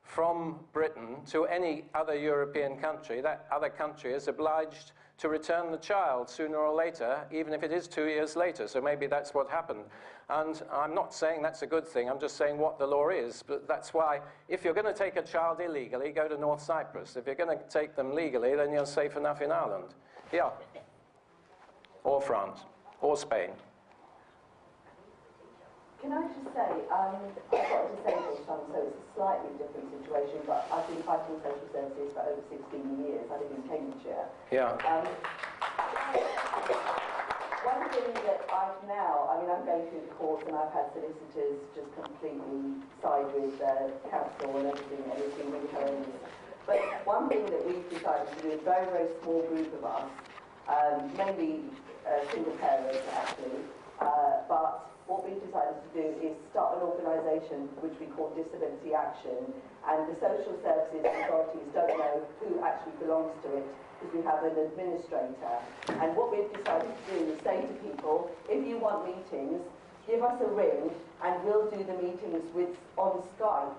from Britain to any other European country, that other country is obliged to return the child sooner or later, even if it is 2 years later. So maybe that's what happened. And I'm not saying that's a good thing, I'm just saying what the law is. But that's why, if you're going to take a child illegally, go to North Cyprus. If you're going to take them legally, then you're safe enough in Ireland. Yeah. Or France. Or Spain. Can I just say, I've got a disabled son, so it's a slightly different situation, but I've been fighting social services for over 16 years. I live in Cambridgeshire. Yeah. One thing that I'm going through the courts, and I've had solicitors just completely side with council and everything really horrendous. But one thing that we've decided to do, a very, very small group of us, mainly single parents actually, but what we've decided to do is start an organisation which we call Disability Action, and the social services authorities don't know who actually belongs to it because we have an administrator. And what we've decided to do is say to people, if you want meetings, give us a ring and we'll do the meetings on Skype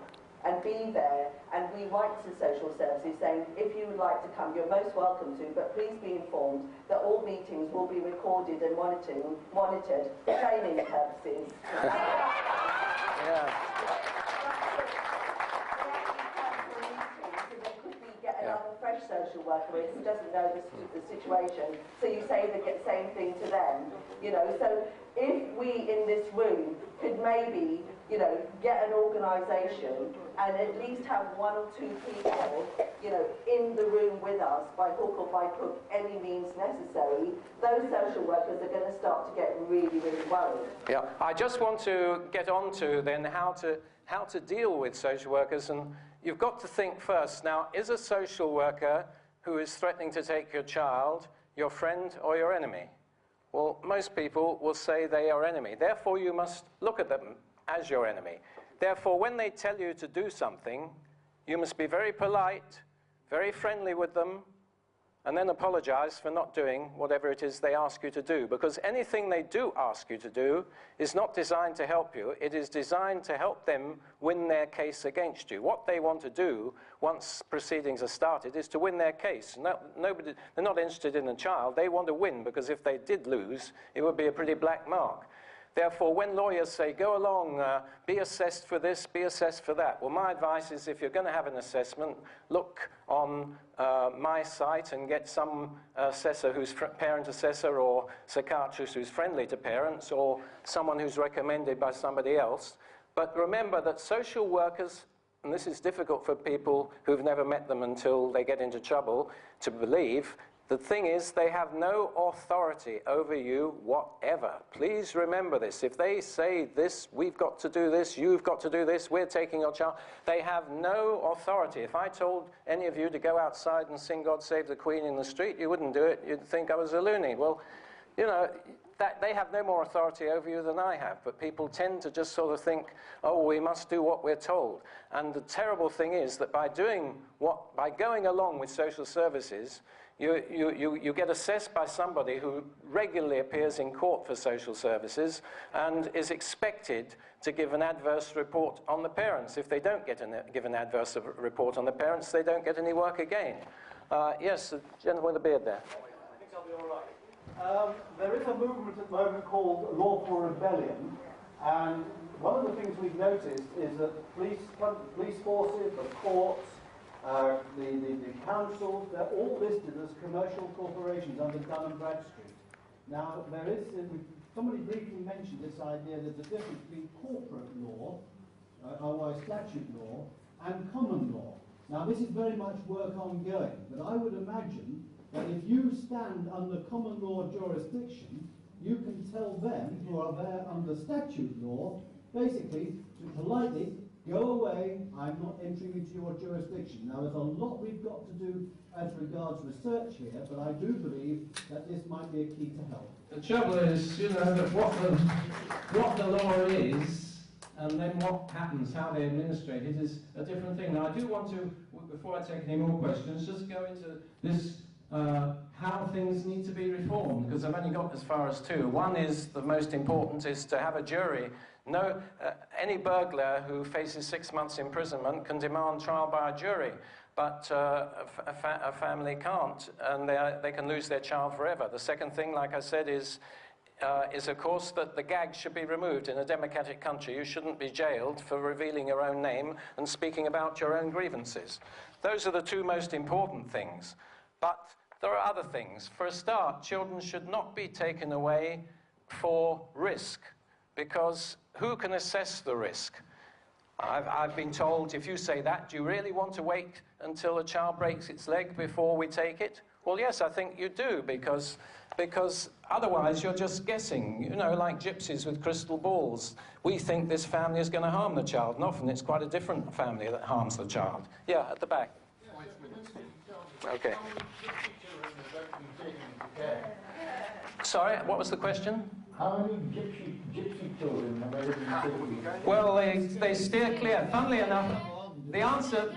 and be there, and we write to social services saying, if you would like to come, you're most welcome to, but please be informed that all meetings will be recorded and monitored for training purposes. Yeah. Another fresh social worker who doesn't know the situation, so you say the same thing to them, you know. So if we in this room could maybe, you know, get an organisation and at least have 1 or 2 people, you know, in the room with us by hook or by crook, any means necessary, those social workers are going to start to get really, really worried. Yeah, I just want to get on to then how to deal with social workers, and you've got to think first. Now, is a social worker who is threatening to take your child your friend or your enemy? Well, most people will say they are enemy. Therefore, you must look at them as your enemy. Therefore, when they tell you to do something, you must be very polite, very friendly with them, and then apologize for not doing whatever it is they ask you to do. Because anything they do ask you to do is not designed to help you. It is designed to help them win their case against you. What they want to do once proceedings are started is to win their case. They're not interested in the child. They want to win, because if they did lose, it would be a pretty black mark. Therefore, when lawyers say, go along, be assessed for this, be assessed for that, well, my advice is, if you're going to have an assessment, look on my site and get some assessor who's parent assessor or psychiatrist who's friendly to parents, or someone who's recommended by somebody else. But remember that social workers, and this is difficult for people who've never met them until they get into trouble to believe, the thing is, they have no authority over you whatever. Please remember this. If they say this, we've got to do this, you've got to do this, we're taking your child, they have no authority. If I told any of you to go outside and sing God Save the Queen in the street, you wouldn't do it. You'd think I was a loony. Well, you know, that they have no more authority over you than I have. But people tend to just sort of think, oh, we must do what we're told. And the terrible thing is that by going along with social services, you get assessed by somebody who regularly appears in court for social services and is expected to give an adverse report on the parents. If they don't give an adverse report on the parents, they don't get any work again. Yes, the gentleman with the beard there. I think I'll be all right. There is a movement at the moment called Lawful Rebellion, and one of the things we've noticed is that police forces, the courts, the councils, they're all listed as commercial corporations under Dun & Bradstreet. Now, there is, somebody briefly mentioned this idea, there's a difference between corporate law, otherwise statute law, and common law. Now, this is very much work ongoing, but I would imagine that if you stand under common law jurisdiction, you can tell them who are there under statute law, basically, to politely go away, I'm not entering into your jurisdiction. Now, there's a lot we've got to do as regards research here, but I do believe that this might be a key to help. The trouble is, you know, that what the law is, and then what happens, how they administrate it, is a different thing. Now, I do want to, before I take any more questions, just go into this, how things need to be reformed, because I've only got as far as two. One is, the most important, is to have a jury. No, any burglar who faces 6 months imprisonment can demand trial by a jury, but a family can't, and they can lose their child forever. The second thing, like I said, is of course that the gag should be removed. In a democratic country, you shouldn't be jailed for revealing your own name and speaking about your own grievances. Those are the two most important things. But there are other things. For a start, children should not be taken away for risk, because who can assess the risk? I've been told, if you say that, do you really want to wait until a child breaks its leg before we take it? Well, yes, I think you do, because otherwise you're just guessing, you know, like gypsies with crystal balls. We think this family is going to harm the child, and often it's quite a different family that harms the child. Yeah, at the back. Okay. Sorry, what was the question? How many gypsy children have ever been taken? Well, they steer clear. Funnily enough, the answer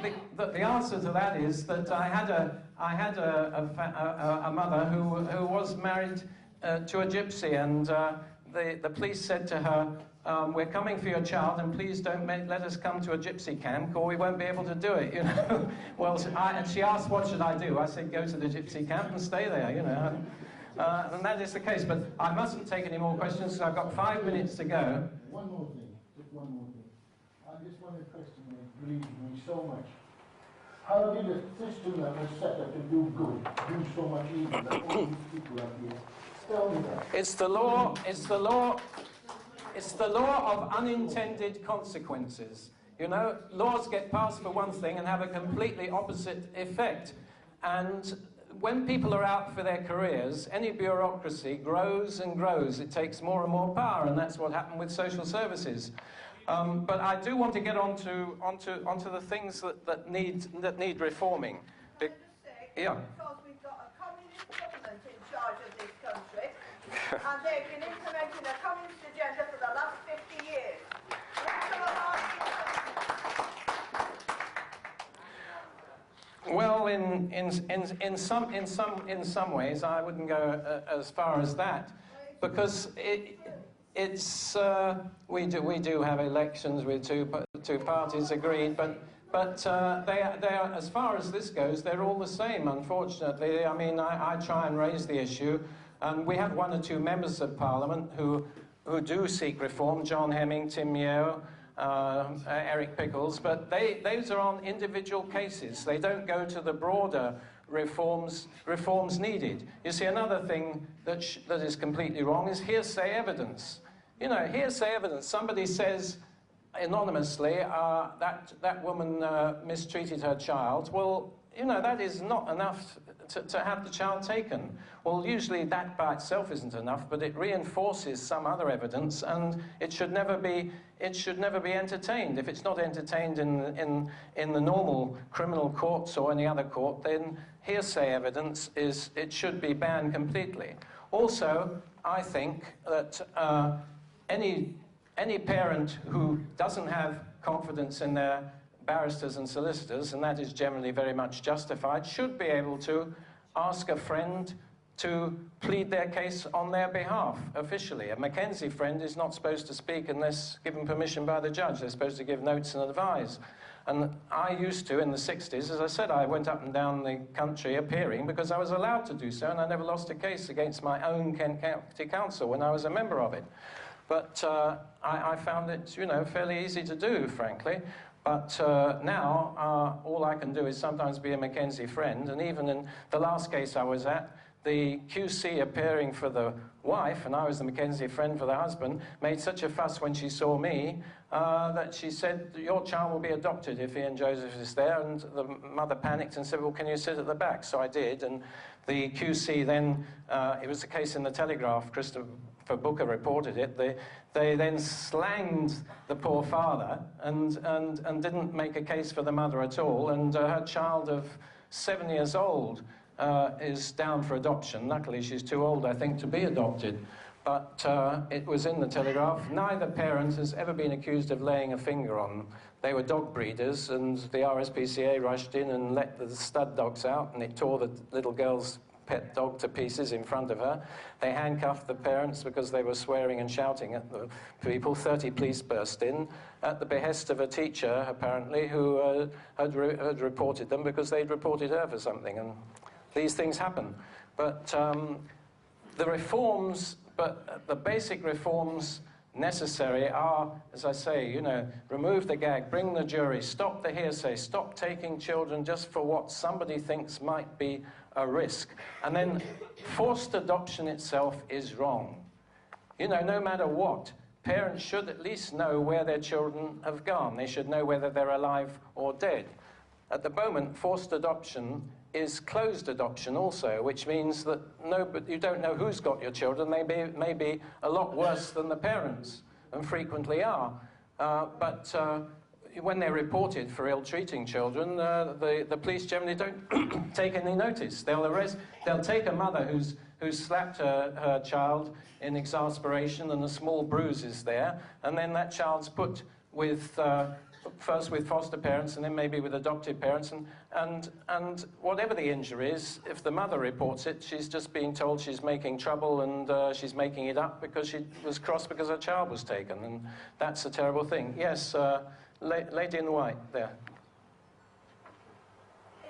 to that is that I had a mother who was married to a gypsy, and the police said to her, we're coming for your child, and please don't let us come to a gypsy camp, or we won't be able to do it, you know. Well, and she asked, what should I do? I said, go to the gypsy camp and stay there, you know. And that is the case, but I mustn't take any more questions, because I've got 5 minutes to go. One more thing, just one more thing. I just want to question that grieves me so much. How did a system that was set up to do good do so much evil that all these people up here? Tell me that. It's the law of unintended consequences. You know, laws get passed for one thing and have a completely opposite effect. And when people are out for their careers, any bureaucracy grows and grows. It takes more and more power, and that's what happened with social services. But I do want to get onto the things that need reforming. Yeah. Because we've got a communist government in charge of this country, and they've been implementing a communist agenda for the last 50 years. Well, in some ways, I wouldn't go as far as that, because we do have elections with two parties agreed, but they are, as far as this goes, they're all the same. Unfortunately, I mean, I try and raise the issue, and we have 1 or 2 members of Parliament who do seek reform: John Hemming, Tim Yeo, Eric Pickles, but those are on individual cases. They don't go to the broader reforms needed. You see, another thing that is completely wrong is hearsay evidence. You know, hearsay evidence. Somebody says anonymously that woman mistreated her child. Well, you know, that is not enough to have the child taken. Well, usually that by itself isn't enough, but it reinforces some other evidence, and it should never be entertained. If it's not entertained in the normal criminal courts or any other court, then hearsay evidence should be banned completely. Also, I think that any parent who doesn't have confidence in their barristers and solicitors, and that is generally very much justified, should be able to ask a friend to plead their case on their behalf officially. A Mackenzie friend is not supposed to speak unless given permission by the judge. They're supposed to give notes and advise. And I used to, in the 60s, as I said, I went up and down the country appearing because I was allowed to do so, and I never lost a case against my own Kent County Council when I was a member of it. But I found it, you know, fairly easy to do, frankly. But now, all I can do is sometimes be a Mackenzie friend, and even in the last case I was at, the QC appearing for the wife, and I was the Mackenzie friend for the husband, made such a fuss when she saw me that she said, "Your child will be adopted if Ian Joseph is there," and the mother panicked and said, "Well, can you sit at the back?" So I did, and the QC then, it was a case in the Telegraph, Christopher Booker reported it, they then slanged the poor father and didn't make a case for the mother at all, and her child of 7 years old is down for adoption. Luckily, she's too old, I think, to be adopted. But it was in the Telegraph. Neither parent has ever been accused of laying a finger on them. They were dog breeders, and the RSPCA rushed in and let the stud dogs out, and it tore the little girl's pet dog to pieces in front of her. They handcuffed the parents because they were swearing and shouting at the people. 30 police burst in at the behest of a teacher, apparently, who had reported them because they'd reported her for something. And these things happen. But the basic reforms necessary are, as I say, you know, remove the gag, bring the jury, stop the hearsay, stop taking children just for what somebody thinks might be a risk. And then forced adoption itself is wrong. You know, no matter what, parents should at least know where their children have gone. They should know whether they're alive or dead. At the moment, forced adoption is closed adoption also, which means that you don't know who's got your children. They may be a lot worse than the parents, and frequently are. But when they're reported for ill-treating children, the police generally don't take any notice. They'll take a mother who's slapped her child in exasperation and a small bruise is there, and then that child's put with first with foster parents and then maybe with adoptive parents, and whatever the injury is, if the mother reports it, she's just being told she's making trouble and she's making it up because she was cross because her child was taken, and that's a terrible thing. Yes, lady in white there.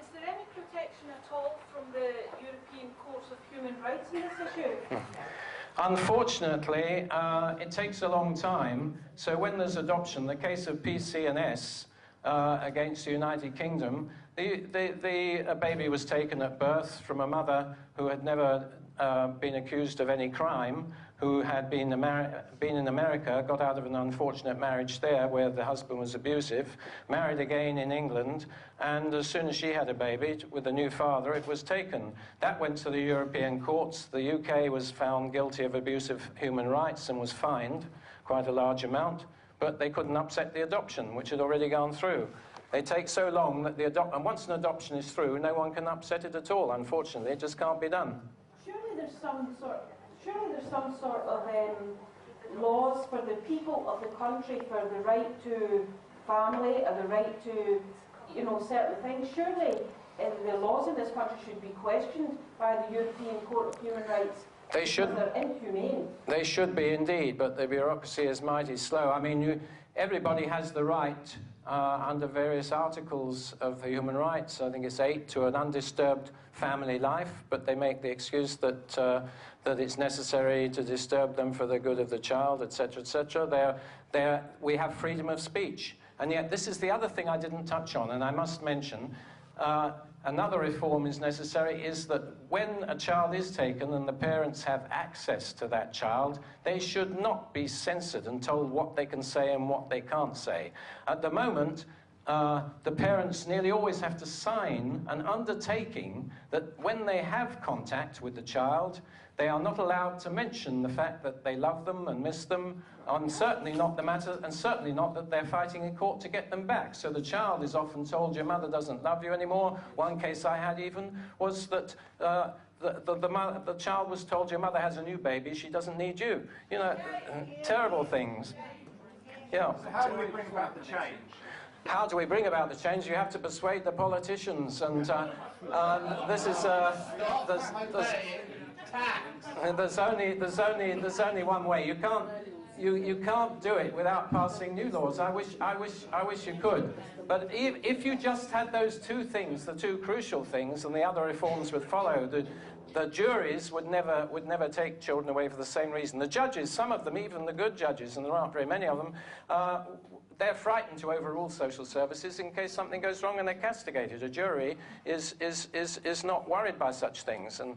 Is there any protection at all from the European Court of Human Rights in this issue? Unfortunately, it takes a long time. So when there's adoption, the case of PC&S against the United Kingdom, the baby was taken at birth from a mother who had never been accused of any crime, who had been in America, got out of an unfortunate marriage there where the husband was abusive, married again in England, and as soon as she had a baby with a new father, it was taken. That went to the European courts. The UK was found guilty of abuse of human rights and was fined quite a large amount, but they couldn't upset the adoption, which had already gone through. They take so long that and once an adoption is through, no one can upset it at all, unfortunately. It just can't be done. Surely there's some sort of laws for the people of the country for the right to family or the right to, you know, certain things. Surely the laws in this country should be questioned by the European Court of Human Rights. They should. They're inhumane. They should be indeed, but the bureaucracy is mighty slow. I mean, everybody has the right under various articles of the human rights, I think it's 8, to an undisturbed family life, but they make the excuse that that it's necessary to disturb them for the good of the child, etc., etc. We have freedom of speech. And yet this is the other thing I didn't touch on, and I must mention, another reform is necessary, is that when a child is taken and the parents have access to that child, they should not be censored and told what they can say and what they can't say. At the moment, the parents nearly always have to sign an undertaking that when they have contact with the child, they are not allowed to mention the fact that they love them and miss them, and certainly not the matter, and certainly not that they're fighting in court to get them back. So the child is often told, your mother doesn't love you anymore. One case I had even was that the child was told, your mother has a new baby, she doesn't need you. You know, terrible things. Yeah. So how do we bring about the change? How do we bring about the change? You have to persuade the politicians, and this is there's only one way. You can't do it without passing new laws. I wish you could. But if you just had those two things, the two crucial things, and the other reforms would follow, the juries would never take children away for the same reason. The judges, some of them, even the good judges, and there aren't very many of them, they're frightened to overrule social services in case something goes wrong and they're castigated. A jury is not worried by such things, and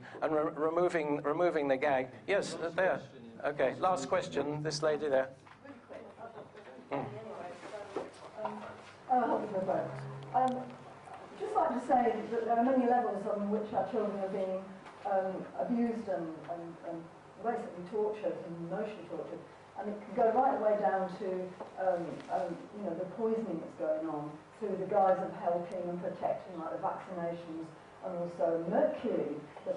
removing the gag. Yes, there. Okay, last question. This lady there. Just like to say that there are many levels on which our children are being abused and basically tortured and emotionally tortured. And it can go right the way down to, you know, the poisoning that's going on through the guise of helping and protecting, like the vaccinations, and also mercury that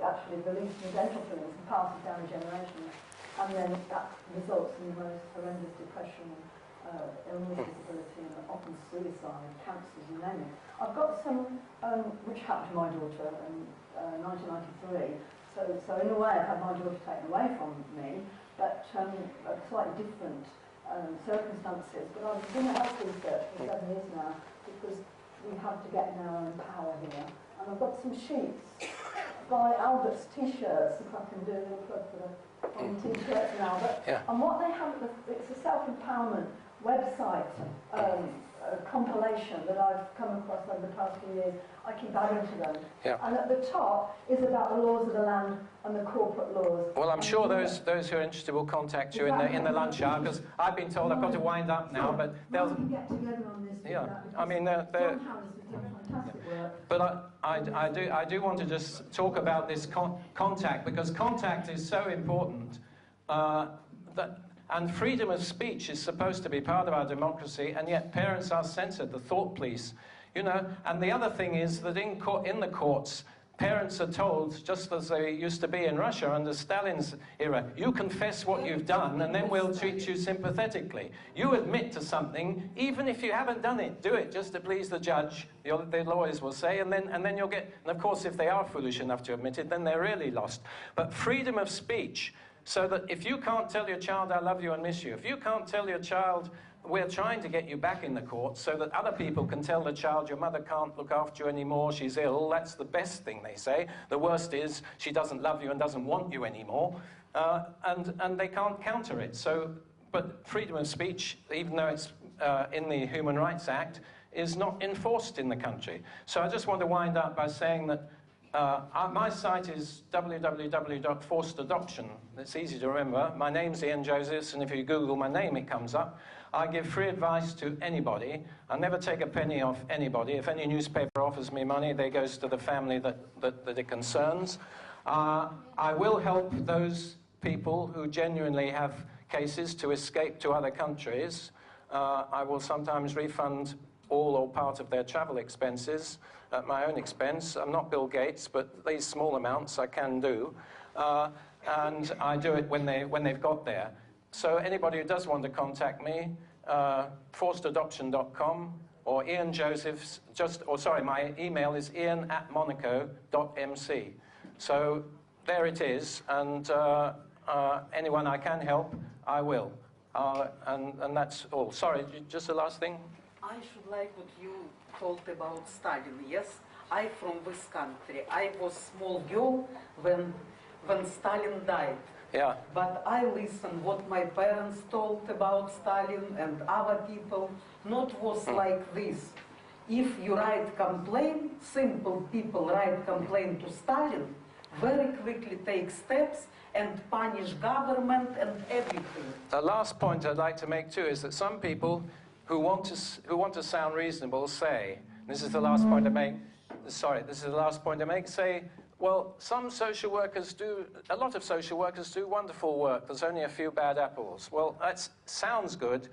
actually released from dental fillings and passes down generations. And then that results in the most horrendous depression, illness, disability, and often suicide, cancers, you name it. I've got some, which happened to my daughter in 1993. So in a way, I've had my daughter taken away from me, but slightly different circumstances. But I've been a health research for 7 years now because we have to get in our own power here. And I've got some sheets by Albert's T-shirts, if I can do a little plug for the T-shirts and Albert. Yeah. And what they have, it's a self-empowerment website compilation that I've come across over the past few years. I keep adding to them. Yeah. And at the top is about the laws of the land and the corporate laws. Well, I'm sure those who are interested will contact you in the lunch hour, because I've been told I've got to wind up now. But they'll get together on this. Yeah, I mean, but I do want to just talk about this contact, because contact is so important. And freedom of speech is supposed to be part of our democracy, and yet parents are censored, the thought police, you know. And the other thing is that in the courts, parents are told, just as they used to be in Russia under Stalin's era, you confess what you've done, and then we'll treat you sympathetically. You admit to something, even if you haven't done it, do it just to please the judge, the lawyers will say, and then you'll get, and of course if they are foolish enough to admit it, then they're really lost. But freedom of speech, so that if you can't tell your child, I love you and miss you, if you can't tell your child, we're trying to get you back in the court so that other people can tell the child, your mother can't look after you anymore, she's ill, that's the best thing they say. The worst is she doesn't love you and doesn't want you anymore, and they can't counter it. So, but freedom of speech, even though it's in the Human Rights Act, is not enforced in the country. So I just want to wind up by saying that my site is www.forcedadoption. It's easy to remember. My name's Ian Josephs, and if you Google my name, it comes up. I give free advice to anybody. I never take a penny off anybody. If any newspaper offers me money, it goes to the family that it concerns. I will help those people who genuinely have cases to escape to other countries. I will sometimes refund all or part of their travel expenses at my own expense. I'm not Bill Gates, but these small amounts I can do. And I do it when they've got there. So anybody who does want to contact me, forcedadoption.com, or Ian Josephs, my email is ian@monaco.mc. So there it is, and anyone I can help, I will. And that's all. Sorry, just the last thing? I should like what you told about Stalin. Yes, I'm from this country. I was small girl when Stalin died. Yeah. But I listened what my parents told about Stalin and other people. Not was like this. If you write complaint, simple people write complaint to Stalin, very quickly take steps and punish government and everything. The last point I'd like to make too is that some people who want to sound reasonable say, this is the last point I make, say, well, some social workers do, a lot of social workers do wonderful work, there's only a few bad apples. Well, that sounds good,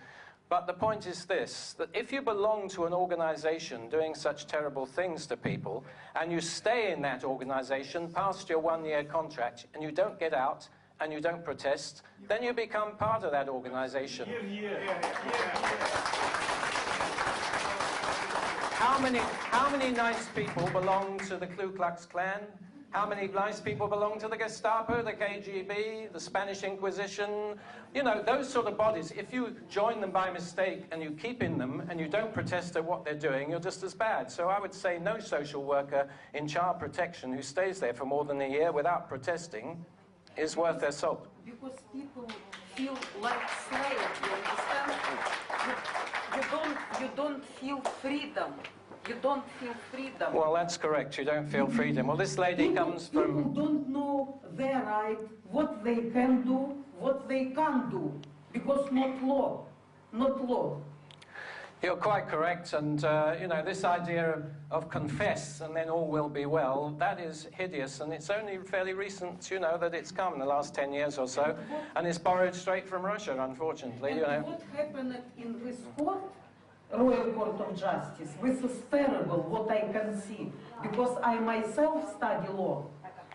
but the point is this, that if you belong to an organization doing such terrible things to people, and you stay in that organization past your one-year contract, and you don't get out, and you don't protest, then you become part of that organization. How many nice people belong to the Ku Klux Klan? How many nice people belong to the Gestapo, the KGB, the Spanish Inquisition? You know, those sort of bodies, if you join them by mistake and you keep in them and you don't protest at what they're doing, you're just as bad. So I would say no social worker in child protection who stays there for more than a year without protesting is worth their salt. Because people feel like slaves, you understand? You don't feel freedom. You don't feel freedom. Well, that's correct. You don't feel freedom. Well, this lady comes from... People don't know their right, what they can do, what they can't do, because not law. Not law. You're quite correct, and you know, this idea of confess and then all will be well, that is hideous, and it's only fairly recent, you know, that it's come in the last 10 years or so, and it's borrowed straight from Russia, unfortunately, you know. What happened in this court, Royal Court of Justice, this is terrible, what I can see, because I myself study law,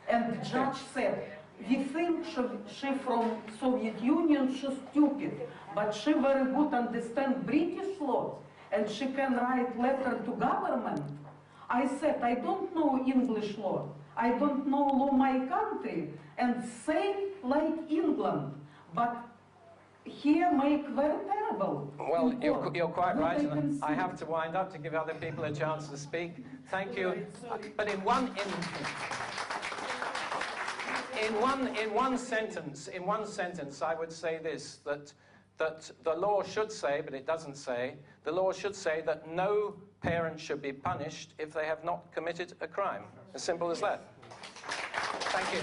and the judge said, we think she from Soviet Union, she's stupid, but she very good understand British law, and she can write letter to government. I said, I don't know English law, I don't know law my country, and same like England, but here make very terrible. Well, you're quite right, and I have to wind up to give other people a chance to speak. Thank you. But in one sentence, I would say this, that the law should say, but it doesn't say, the law should say that no parent should be punished if they have not committed a crime. As simple as that. Thank you.